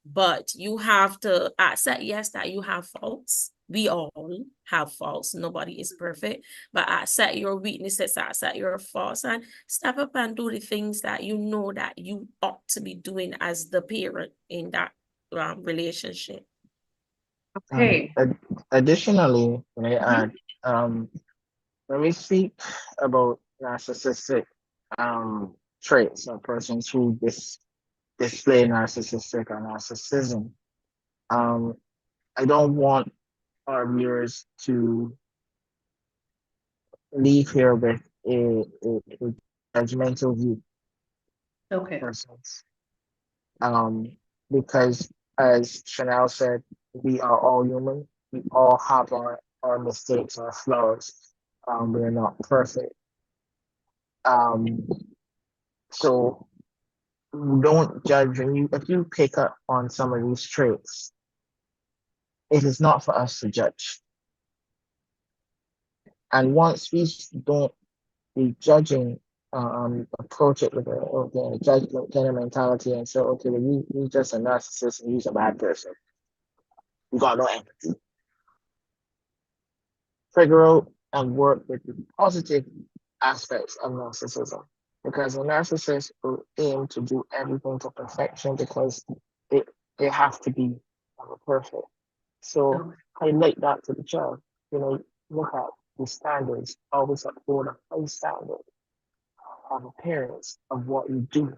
But you have to accept, yes, that you have faults. We all have faults. Nobody is perfect. But accept your weaknesses, accept your faults, and step up and do the things that you know that you ought to be doing as the parent in that relationship. Okay. Additionally, may I add, when we speak about narcissistic traits or persons who display narcissistic or narcissism, I don't want our viewers to leave here with a judgmental view of Okay. persons. Because as Chanel said, we are all human. We all have our mistakes, our flaws. We're not perfect. So don't judge. And if you pick up on some of these traits, it is not for us to judge. And once we don't be judging, approach it with a judgment kind of mentality and say, okay, well, you just a narcissist and you're a bad person. You got no empathy. Figure out and work with the positive aspects of narcissism. Because a narcissist will aim to do everything to perfection because they have to be perfect. So highlight that to the child. Look at the standards, always uphold a high standard of appearance of what you do.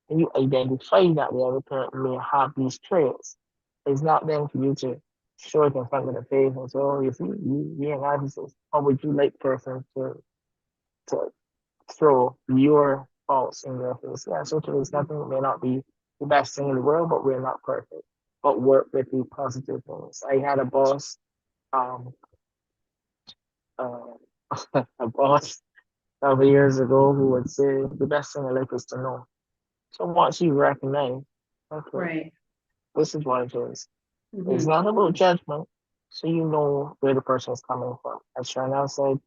And you identify that the other parent may have these traits. It's not then for you to show it in front of the face and say, oh, you see, you're a narcissist. How would you like person to throw your faults in their face? Yeah, so it's nothing that may not be the best thing in the world, but we're not perfect. But work with the positive things. I had a boss, a boss several years ago who would say the best thing in life is to know. So once you recognize, okay, Right. this is what it is. Mm-hmm. It's not about judgment, so you know where the person is coming from. As Chanel said,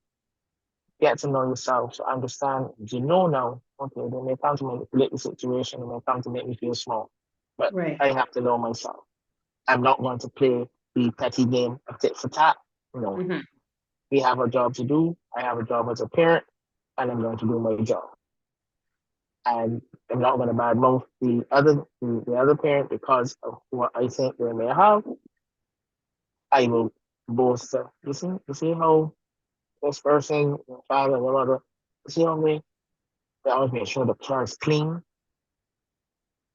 get to know yourself, so understand, you know now, okay, they may come to manipulate the situation, they may come to make me feel small, but Right. I have to know myself. I'm not going to play the petty game of tit for tat. No. Mm-hmm. We have a job to do. I have a job as a parent, and I'm going to do my job. And I'm not going to badmouth the other parent because of what I think they may have. I will both say, you see how this person, your father, your mother, you see how they always make sure the car is clean.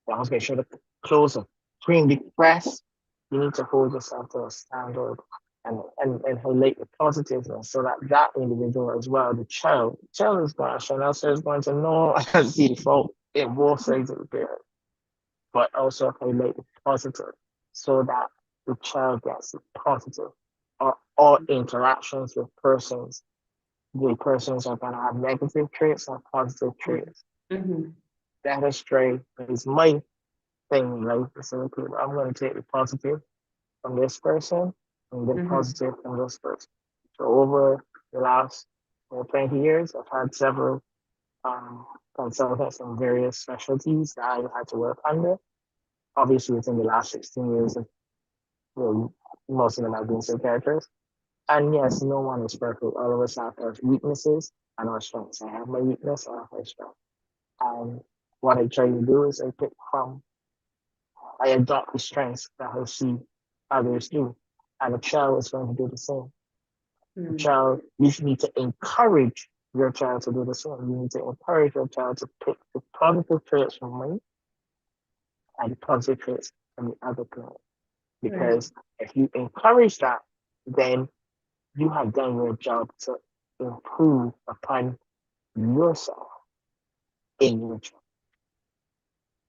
They always make sure the clothes are cleanly pressed. You need to hold yourself to a standard and highlight the positiveness so that individual as well, the child is going to know and see the fault in both sides of the parent, but also highlight the positive so that the child gets the positive. All interactions with persons, the persons are going to have negative traits and positive traits. Mm-hmm. That is my thing in life. So I'm going to take the positive from this person and the positive from this person. So over the last 20 years, I've had several consultants in various specialties that I had to work under. Obviously, within the last 16 years, most of them have been psychiatrists. And yes, no one is perfect. All of us have our weaknesses and our strengths. I have my weakness, I have my strength. And what I try to do is I adopt the strengths that I see others do. And a child is going to do the same. Mm-hmm. A child, you need to encourage your child to do the same. You need to encourage your child to pick the positive traits from me and the positive traits from the other parent. Because if you encourage that, then you have done your job to improve upon yourself in your job.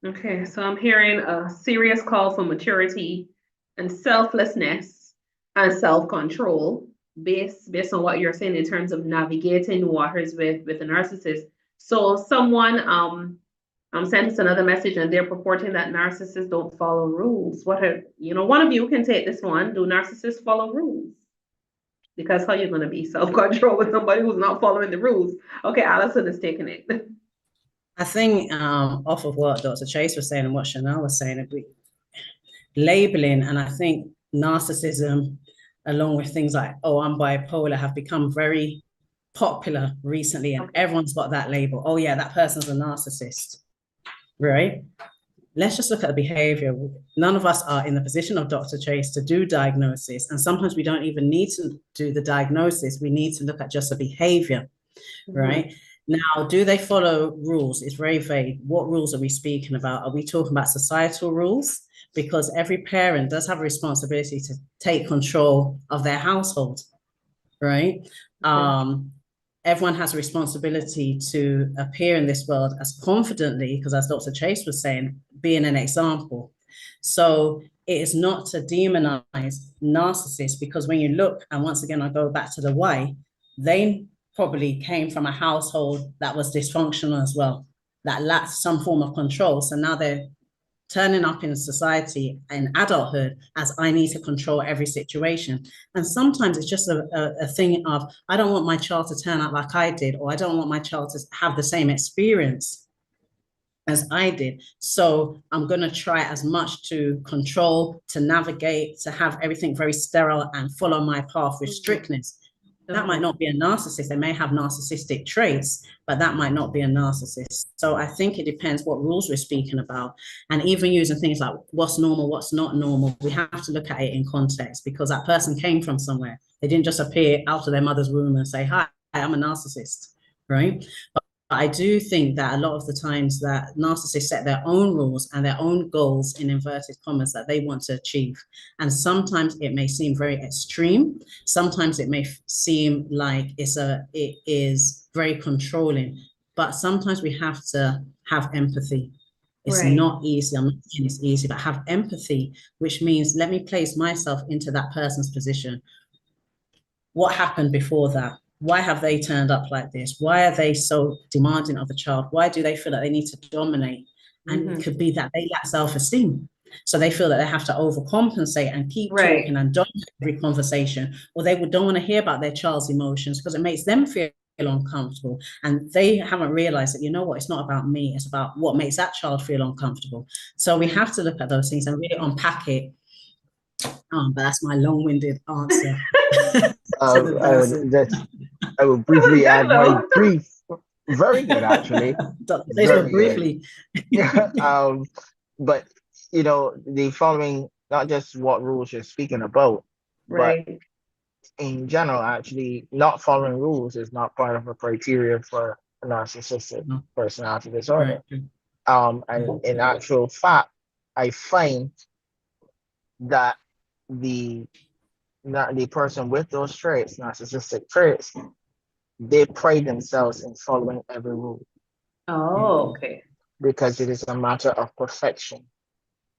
Okay, so I'm hearing a serious call for maturity and selflessness and self-control based on what you're saying in terms of navigating waters with a narcissist. So someone sent us another message and they're purporting that narcissists don't follow rules. One of you can take this one. Do narcissists follow rules? Because how are you going to be self-control with somebody who's not following the rules? Okay, Allison is taking it. I think off of what Dr. Chase was saying and what Chanel was saying, labeling, and I think narcissism, along with things like, oh, I'm bipolar, have become very popular recently, and everyone's got that label. Oh yeah, that person's a narcissist, right? Let's just look at the behavior. None of us are in the position of Dr. Chase to do diagnosis, and sometimes we don't even need to do the diagnosis. We need to look at just the behavior, right? Now, do they follow rules? It's very vague. What rules are we speaking about? Are we talking about societal rules? Because every parent does have a responsibility to take control of their household, right? Everyone has a responsibility to appear in this world as confidently, because as Dr. Chase was saying, being an example. So it is not to demonize narcissists, because when you look, and once again, I go back to the why, they probably came from a household that was dysfunctional as well. that lacks some form of control. So now they're turning up in society and adulthood as I need to control every situation. And sometimes it's just a thing of, I don't want my child to turn out like I did, or I don't want my child to have the same experience as I did. So I'm going to try as much to control, to navigate, to have everything very sterile and follow my path with strictness. That might not be a narcissist. They may have narcissistic traits, but that might not be a narcissist. So I think it depends what rules we're speaking about. And even using things like what's normal, what's not normal, we have to look at it in context, because that person came from somewhere. They didn't just appear out of their mother's womb and say, hi, I'm a narcissist, right? But I do think that a lot of the times that narcissists set their own rules and their own goals, in inverted commas, that they want to achieve. And sometimes it may seem very extreme. Sometimes it may seem like it is very controlling, but sometimes we have to have empathy. It's not easy. I'm not saying it's easy, but have empathy, which means let me place myself into that person's position. What happened before that? Why have they turned up like this? Why are they so demanding of the child? Why do they feel that they need to dominate? And it could be that they lack self-esteem. So they feel that they have to overcompensate and keep talking and dominate every conversation, or they don't want to hear about their child's emotions because it makes them feel uncomfortable. And they haven't realized that, you know what, it's not about me, it's about what makes that child feel uncomfortable. So we have to look at those things and really unpack it. But that's my long-winded answer. I will briefly add my brief. Very good, actually. Very briefly. But the following, not just what rules you're speaking about, but in general, actually, not following rules is not part of a criteria for a narcissistic personality disorder. And in actual fact, I find that the person with those traits, narcissistic traits, they pride themselves in following every rule. Oh, okay. Because it is a matter of perfection.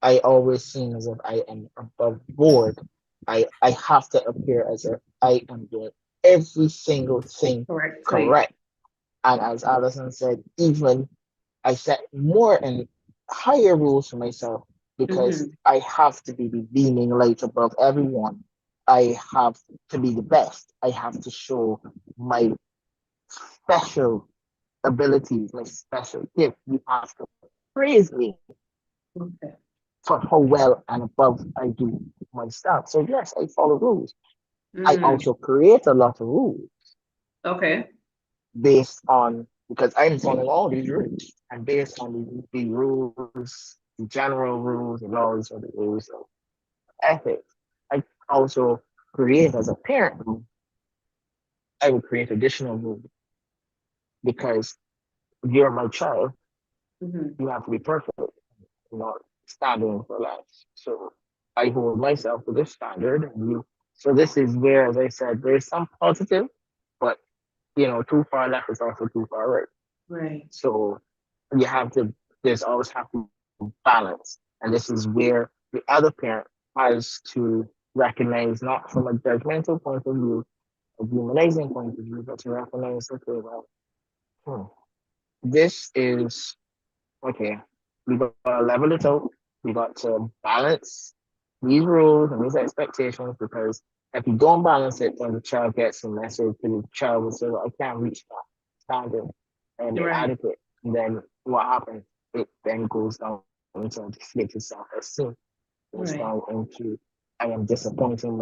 I always seem as if I am above board. I have to appear as if I am doing every single thing correct. And as Alison said, even I set more and higher rules for myself because I have to be the beaming light above everyone. I have to be the best. I have to show my special abilities, my special gift. You have to praise me for how well and above I do my stuff. So yes, I follow rules. I also create a lot of rules. Okay. Based on, because I'm following all these rules, and based on the rules, the general rules, the laws, or the rules of ethics, I also create as a parent rule. I would create additional rules because you're my child. You have to be perfect, standing for life. So I hold myself to this standard, and so this is where, as I said, there's some positive, but too far left is also too far right. Right. So there's always have to balance. And this is where the other parent has to recognize, not from a judgmental point of view, a humanizing point of view, but to recognize, okay, well, this is, okay, we got to level it out. We got to balance these rules and these expectations, because if you don't balance it, then the child gets a message, and the child will say, well, I can't reach that standard and inadequate. And then what happens? It then goes down into deflated self-esteem. It goes down into, I am disappointing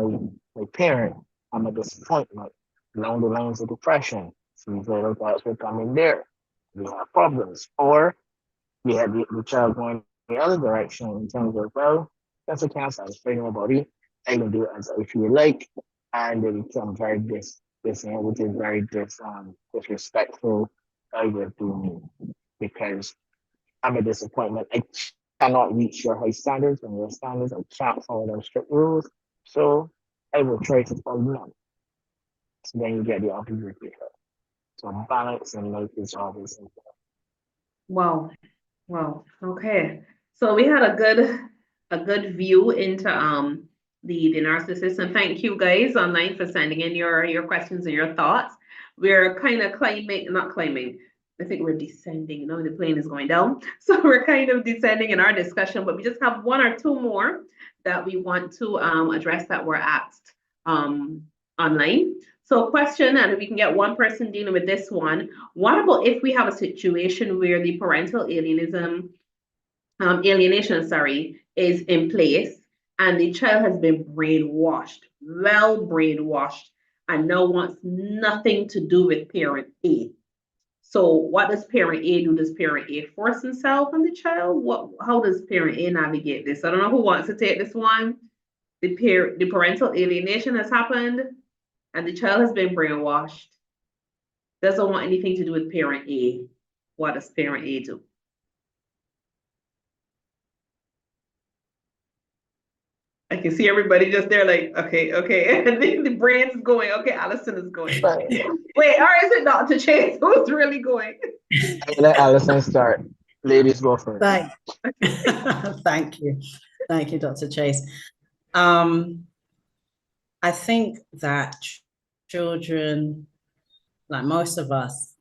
my parent. I'm a disappointment. Along the lines of depression, suicidal thoughts will come in there. We have problems. Or we have the child going the other direction in terms of, well, that's a cancer. I was fighting about it. I can do it as I feel like, and they become very disrespectful. I will do me because I'm a disappointment. I cannot reach your high standards and your standards. I can't follow those strict rules, so I will try to follow them. So then you get the opposite effect. So balance in life is always important. Wow. Okay. So we had a good view into the narcissist, and thank you guys online for sending in your questions and your thoughts. We're kind of not claiming. I think we're descending, the plane is going down. So we're kind of descending in our discussion, but we just have one or two more that we want to address that were asked online. So question, and we can get one person dealing with this one. What about if we have a situation where the parental alienation, is in place and the child has been brainwashed, well brainwashed, and now wants nothing to do with parent A? So what does parent A do? Does parent A force himself on the child? How does parent A navigate this? I don't know who wants to take this one. The parental alienation has happened and the child has been brainwashed. Doesn't want anything to do with parent A. What does parent A do? I can see everybody just there like, okay. And then the brain is going, okay, Allison is going. But Wait, or is it Dr. Chase who's really going? I let Allison start. Ladies go first. Thank you. Thank you, Dr. Chase. I think that children, like most of us,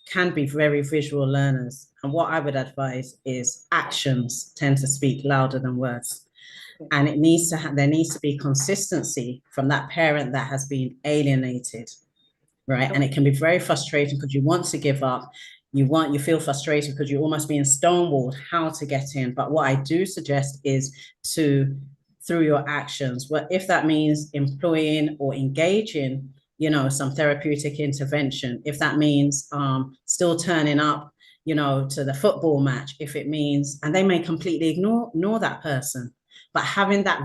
can be very visual learners. And what I would advise is actions tend to speak louder than words. And there needs to be consistency from that parent that has been alienated, right? And it can be very frustrating because you want to give up. You feel frustrated because you're almost being stonewalled how to get in. But what I do suggest is through your actions, if that means employing or engaging, some therapeutic intervention, if that means still turning up, to the football match, if it means, and they may completely ignore that person. But having that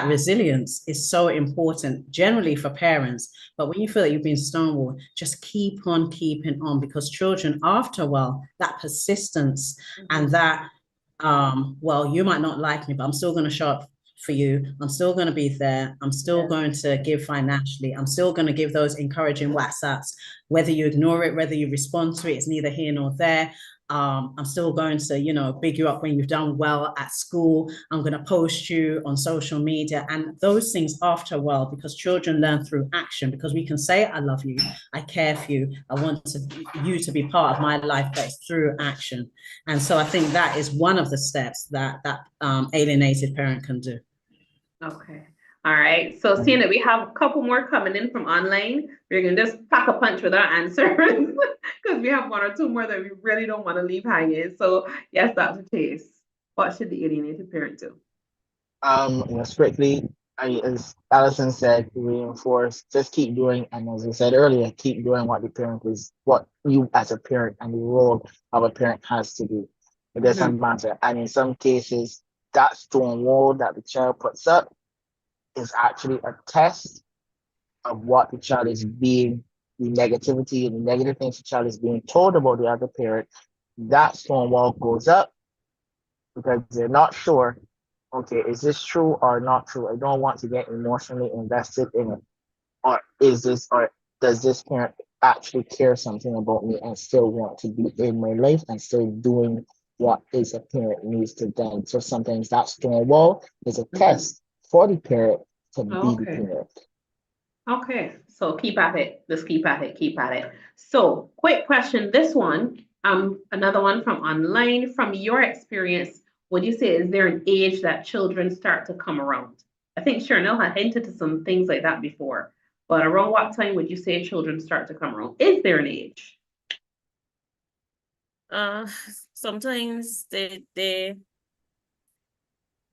resilience is so important generally for parents. But when you feel that you've been stonewalled, just keep on keeping on, because children, after a while, that persistence and that, you might not like me, but I'm still going to show up for you. I'm still going to be there. I'm still going to give financially. I'm still going to give those encouraging WhatsApps. Whether you ignore it, whether you respond to it, it's neither here nor there. I'm still going to, big you up when you've done well at school. I'm going to post you on social media, and those things after a while, because children learn through action, because we can say, I love you, I care for you, I want you to be part of my life, but it's through action. And so I think that is one of the steps that alienated parent can do. Okay. All right. So seeing that we have a couple more coming in from online, we're going to just pack a punch with our answers because we have one or two more that we really don't want to leave hanging. So yes, Dr. Chase, what should the alienated parent do? Strictly, as Allison said, reinforce, just keep doing, and as I said earlier, keep doing what what you as a parent and the role of a parent has to do. It doesn't matter. And in some cases, that stone wall that the child puts up is actually a test of what the child is being, the negativity and the negative things the child is being told about the other parent. That stone wall goes up because they're not sure, okay, is this true or not true? I don't want to get emotionally invested in it. Or does this parent actually care something about me and still want to be in my life and still doing what is a parent needs to do? So sometimes that stone wall is a test for the parent to be the parent. Okay, so keep at it. Just keep at it. So quick question, this one, another one from online. From your experience, would you say, is there an age that children start to come around? I think Charnel had hinted to some things like that before, but around what time would you say children start to come around? Is there an age? Sometimes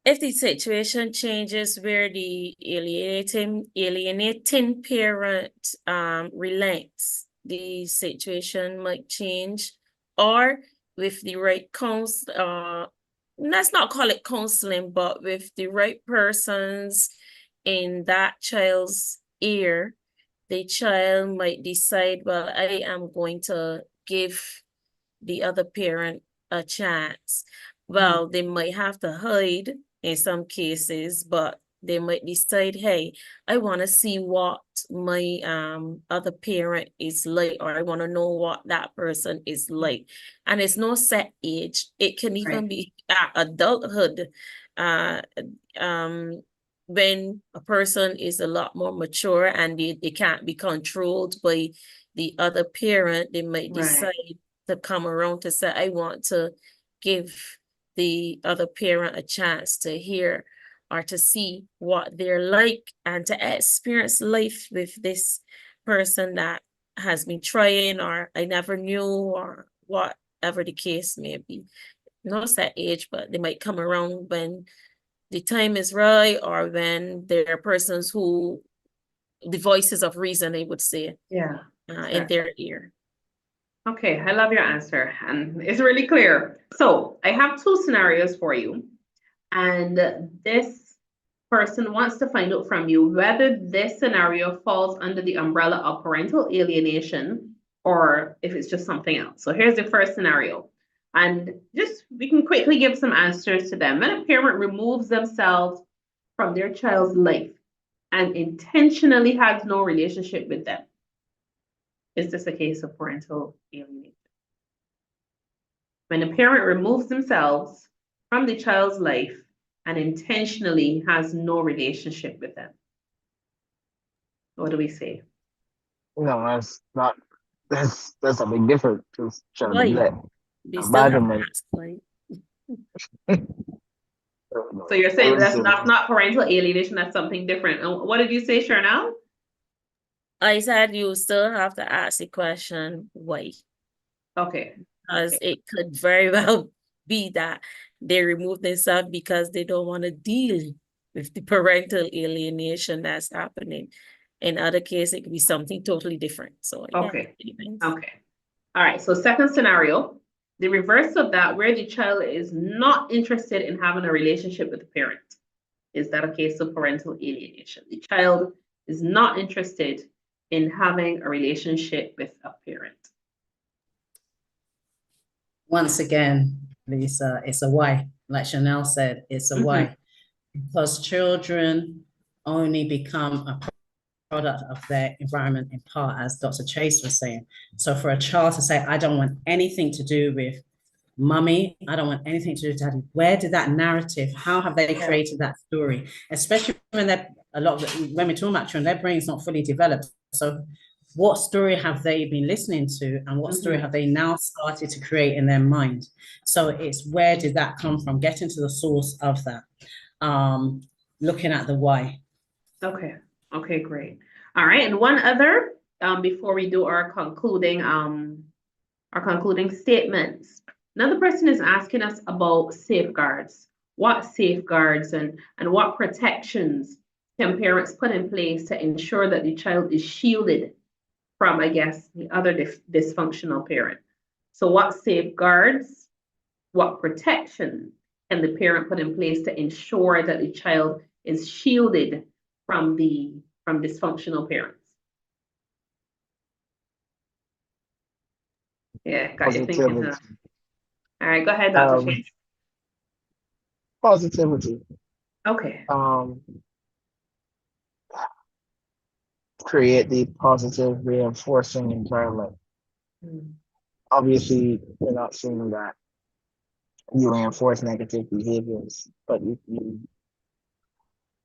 if the situation changes where the alienating parent relents, the situation might change, or with the right counsel, let's not call it counseling, but with the right persons in that child's ear, the child might decide, well, I am going to give the other parent a chance. Well, they might have to hide in some cases, but they might decide, hey, I want to see what my other parent is like, or I want to know what that person is like. And it's no set age. It can even be at adulthood. When a person is a lot more mature and they can't be controlled by the other parent, they might Right. decide to come around to say, I want to give the other parent a chance to hear or to see what they're like and to experience life with this person that has been trying or I never knew or whatever the case may be. Not that age, but they might come around when the time is right or when there are persons who, the voices of reason, I would say, Yeah. in their ear. Okay, I love your answer, and it's really clear. So I have two scenarios for you, and this person wants to find out from you whether this scenario falls under the umbrella of parental alienation or if it's just something else. So here's the first scenario, and just we can quickly give some answers to them. When a parent removes themselves from their child's life and intentionally has no relationship with them, is this a case of parental alienation? When a parent removes themselves from the child's life and intentionally has no relationship with them, what do we say? No, that's not. That's a big difference. Because child Why? neglect, They still have to abandonment. ask, like, So you're saying that's Everything. not parental alienation, that's something different. And what did you say, Sharnal? I said you still have to ask the question, why? Okay. Because it could very well be that they remove themselves because they don't want to deal with the parental alienation that's happening. In other cases, it could be something totally different. So yeah, Okay. it depends. Okay. All right. So second scenario, the reverse of that, where the child is not interested in having a relationship with the parent. Is that a case of parental alienation? The child is not interested in having a relationship with a parent. Once again, Lisa, it's a why. Like Chanel said, it's a why. Because children only become a product of their environment in part, as Dr. Chase was saying. So for a child to say, I don't want anything to do with mummy, I don't want anything to do with daddy, where did that narrative, how have they created that story? Especially when they're when we're talking about children, their brain's not fully developed. So what story have they been listening to and what story have they now started to create in their mind? So it's where did that come from? Getting to the source of that. Looking at the why. Okay. Okay, great. All right. And one other, before we do our concluding statements. Another person is asking us about safeguards. What safeguards and what protections can parents put in place to ensure that the child is shielded from, I guess, the other dysfunctional parent? So what safeguards, what protection can the parent put in place to ensure that the child is shielded from dysfunctional parents? Yeah, got you thinking. Positivity. All right, go ahead, Dr. Chase. Positivity. Okay. Create the positive reinforcing environment. Obviously, we're not saying that you reinforce negative behaviors, but you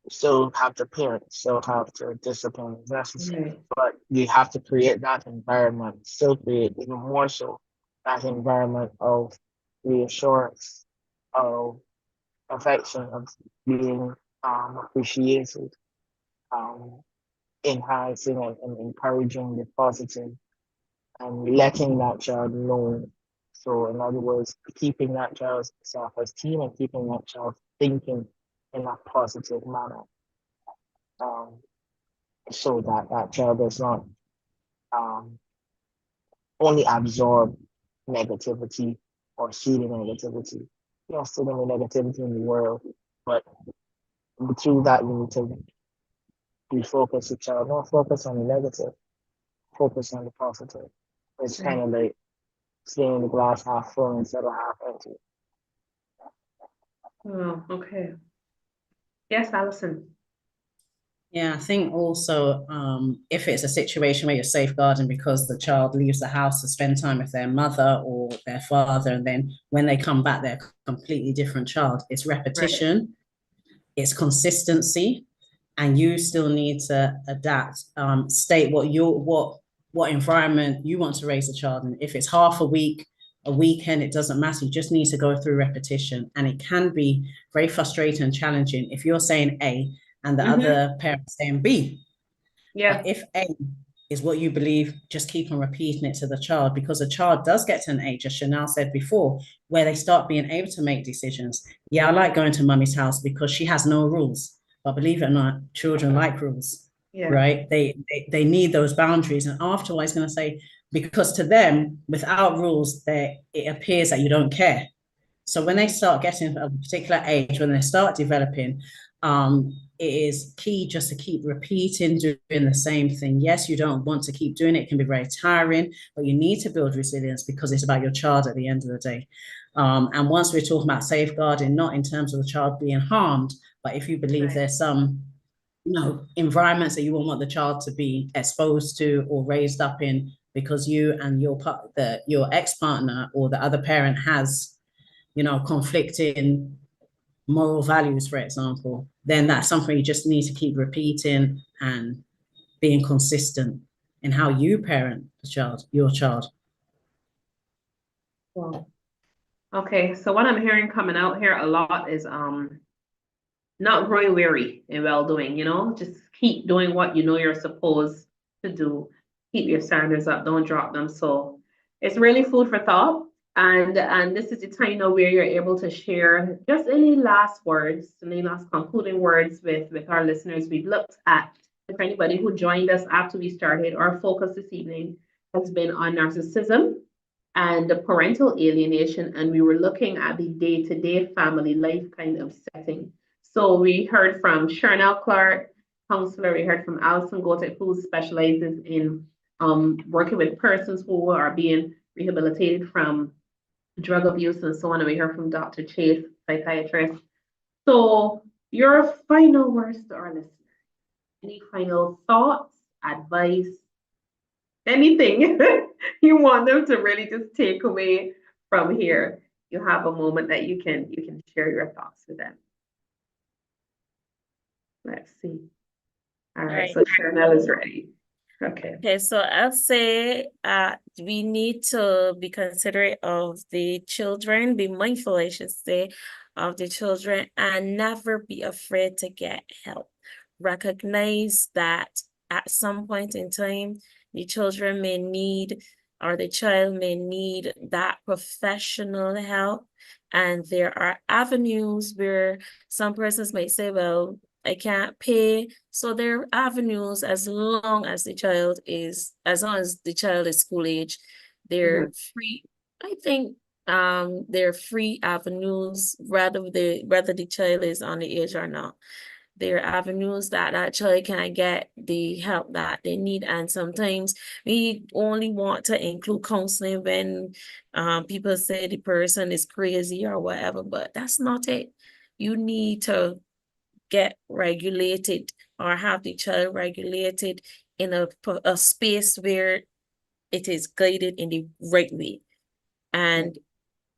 still have to parent, still have to discipline if necessary. But you have to create that environment, still create even more so that environment of reassurance, of affection, of being appreciated, enhancing and encouraging the positive and letting that child know. So in other words, keeping that child's self-esteem and keeping that child thinking in a positive manner. So that that child does not only absorb negativity or see the negativity. Yes, still the negativity in the world, but through that you need to refocus the child, not focus on the negative, focus on the positive. It's kind of like seeing the glass half full instead of half empty. Oh, okay. Yes, Allison. Yeah, I think also if it's a situation where you're safeguarding because the child leaves the house to spend time with their mother or their father, and then when they come back, they're a completely different child. It's repetition, it's consistency, and you still need to adapt, state what what environment you want to raise a child in. If it's half a week, a weekend, it doesn't matter. You just need to go through repetition. And it can be very frustrating and challenging if you're saying A and the other parent's saying B. Yeah. But if A is what you believe, just keep on repeating it to the child, because a child does get to an age, as Chanel said before, where they start being able to make decisions. Yeah, I like going to mummy's house because she has no rules. But believe it or not, children like rules, right? They need those boundaries. And after I was going to say, because to them, without rules, it appears that you don't care. So when they start getting a particular age, when they start developing, it is key just to keep repeating, doing the same thing. Yes, you don't want to keep doing it. It can be very tiring, but you need to build resilience because it's about your child at the end of the day. And once we're talking about safeguarding, not in terms of the child being harmed, but if you believe there's some, environments that you won't want the child to be exposed to or raised up in because you and your ex-partner or the other parent has, conflicting moral values, for example, then that's something you just need to keep repeating and being consistent in how you parent your child. Wow. Okay, so what I'm hearing coming out here a lot is not growing weary in well-doing, just keep doing what you're supposed to do. Keep your standards up, don't drop them. So it's really food for thought. And this is the time where you're able to share just any last words, any last concluding words with our listeners. We've looked at, if anybody who joined us after we started, our focus this evening has been on narcissism and the parental alienation, and we were looking at the day-to-day family life kind of setting. So we heard from Charnel Clark, counselor. We heard from Alison Gotek, who specializes in working with persons who are being rehabilitated from drug abuse and so on. And we heard from Dr. Chase, psychiatrist. So your final words to our listeners. Any final thoughts, advice, anything you want them to really just take away from here? You have a moment that you can share your thoughts with them. Let's see. All right. So Chanel is ready. Okay, so I'll say we need to be considerate of the children, be mindful, I should say, of the children, and never be afraid to get help. Recognize that at some point in time, the children may need, or the child may need, that professional help. And there are avenues where some persons might say, well, I can't pay. So there are avenues as long as the child is school age, they're free. I think they're free avenues, whether the child is on the age or not. There are avenues that child can get the help that they need. And sometimes we only want to include counseling when people say the person is crazy or whatever, but that's not it. You need to get regulated or have the child regulated in a space where it is guided in the right way. And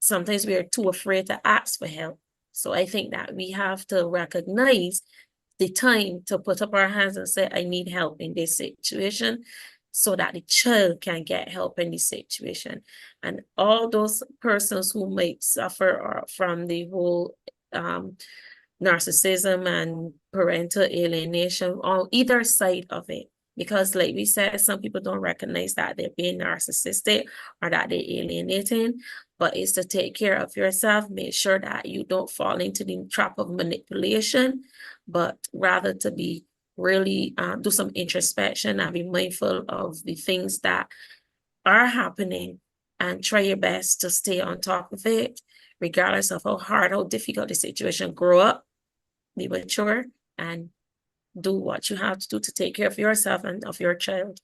sometimes we are too afraid to ask for help. So I think that we have to recognize the time to put up our hands and say, I need help in this situation, so that the child can get help in this situation. And all those persons who might suffer from the whole narcissism and parental alienation on either side of it, because like we said, some people don't recognize that they're being narcissistic or that they're alienating, but it's to take care of yourself, make sure that you don't fall into the trap of manipulation, but rather to be really do some introspection and be mindful of the things that are happening and try your best to stay on top of it, regardless of how hard, how difficult the situation. Grow up, be mature, and do what you have to do to take care of yourself and of your child.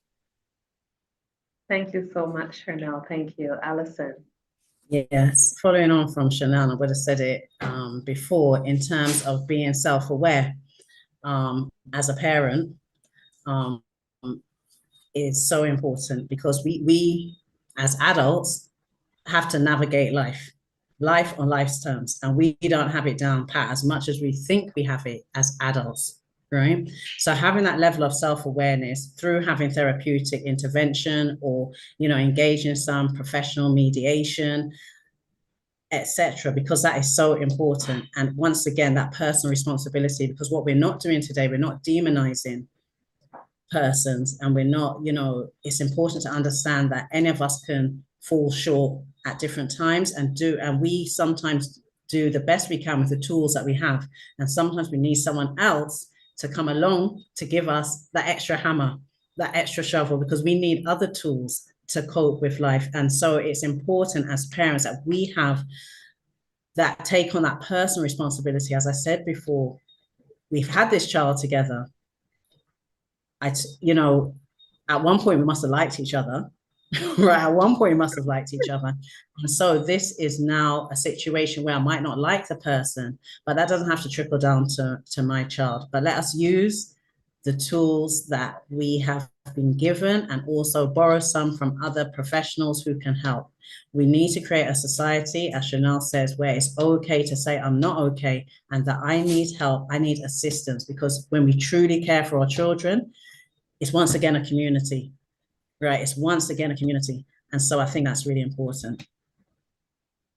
Thank you so much, Chanel. Thank you. Alison. Yes, following on from Chanel, I would have said it before, in terms of being self-aware as a parent is so important, because we as adults have to navigate life on life's terms, and we don't have it down pat as much as we think we have it as adults. right? So having that level of self-awareness through having therapeutic intervention or, engage in some professional mediation, etc., because that is so important. And once again, that personal responsibility, because what we're not doing today, we're not demonizing persons, and we're not, it's important to understand that any of us can fall short at different times, and we sometimes do the best we can with the tools that we have. And sometimes we need someone else to come along to give us that extra hammer, that extra shovel, because we need other tools to cope with life. And so it's important as parents that we have that take on that personal responsibility. As I said before, we've had this child together. At one point we must have liked each other, right? At one point we must have liked each other. And so this is now a situation where I might not like the person, but that doesn't have to trickle down to my child. But let us use the tools that we have been given and also borrow some from other professionals who can help. We need to create a society, as Chanel says, where it's okay to say, I'm not okay, and that I need help, I need assistance, because when we truly care for our children, it's once again a community, right? It's once again a community. And so I think that's really important.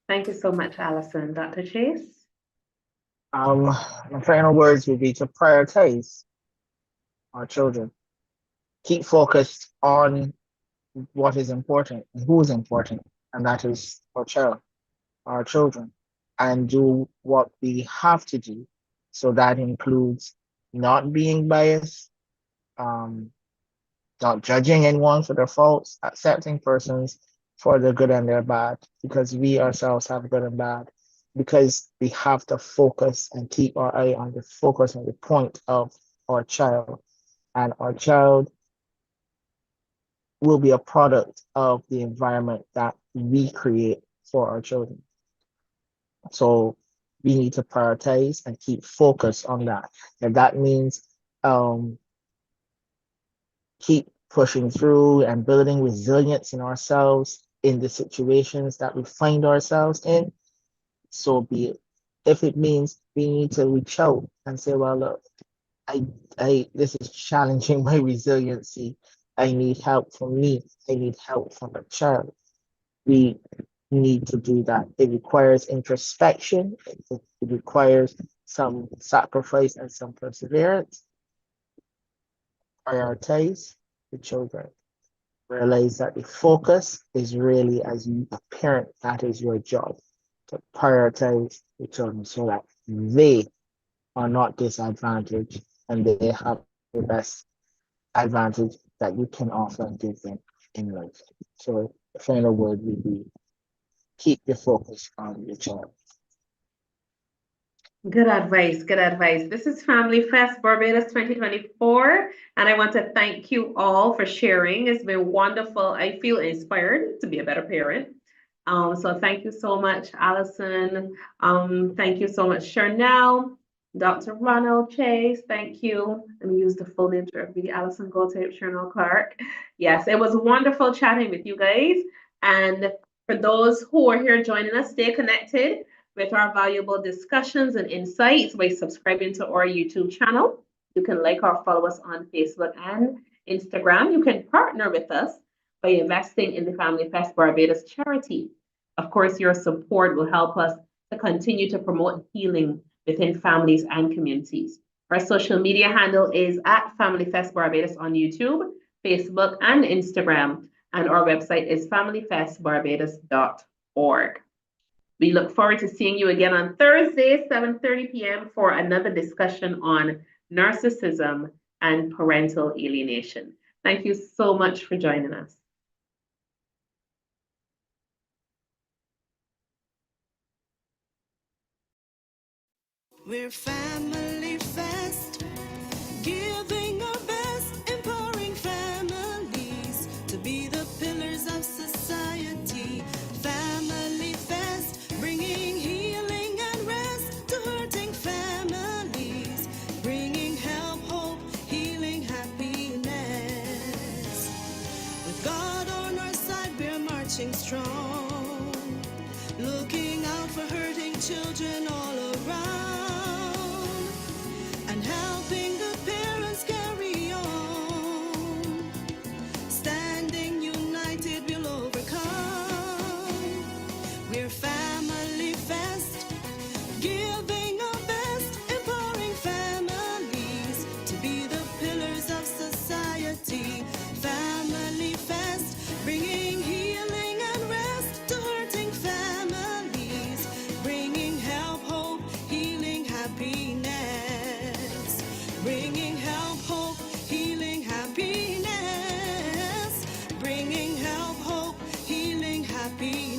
Thank you so much, Alison. Dr. Chase? My final words would be to prioritize our children. Keep focused on what is important, who is important, and that is our child, our children, and do what we have to do. So that includes not being biased, not judging anyone for their faults, accepting persons for their good and their bad, because we ourselves have good and bad, because we have to focus and keep our eye on the focus on the point of our child. And our child will be a product of the environment that we create for our children. So we need to prioritize and keep focus on that. And that means keep pushing through and building resilience in ourselves in the situations that we find ourselves in. So be it. If it means we need to reach out and say, well, look, this is challenging my resiliency. I need help from me. I need help from a child. We need to do that. It requires introspection. It requires some sacrifice and some perseverance. Prioritize the children. Realize that the focus is really, as a parent, that is your job, to prioritize the children so that they are not disadvantaged and they have the best advantage that you can offer and give them in life. So the final word would be keep your focus on your child. Good advice, good advice. This is Family Fest Barbados 2024, and I want to thank you all for sharing. It's been wonderful. I feel inspired to be a better parent. So thank you so much, Alison. Thank you so much, Chanel, Dr. Ronald Chase. Thank you. Let me use the full name to everybody. Alison Goldtape, Chanel Clark. Yes, it was wonderful chatting with you guys. And for those who are here joining us, stay connected with our valuable discussions and insights by subscribing to our YouTube channel. You can like or follow us on Facebook and Instagram. You can partner with us by investing in the Family Fest Barbados charity. Of course, your support will help us to continue to promote healing within families and communities. Our social media handle is at Family Fest Barbados on YouTube, Facebook, and Instagram. And our website is familyfestbarbados.org. We look forward to seeing you again on Thursday, 7:30 p.m. for another discussion on narcissism and parental alienation. Thank you so much for joining us. We're Family Fest, giving our best, empowering families to be the pillars of society. Family Fest, bringing healing and rest to hurting families, bringing help, hope, healing, happiness. With God on our side, we're marching strong, looking out for hurting children all around, and helping the parents be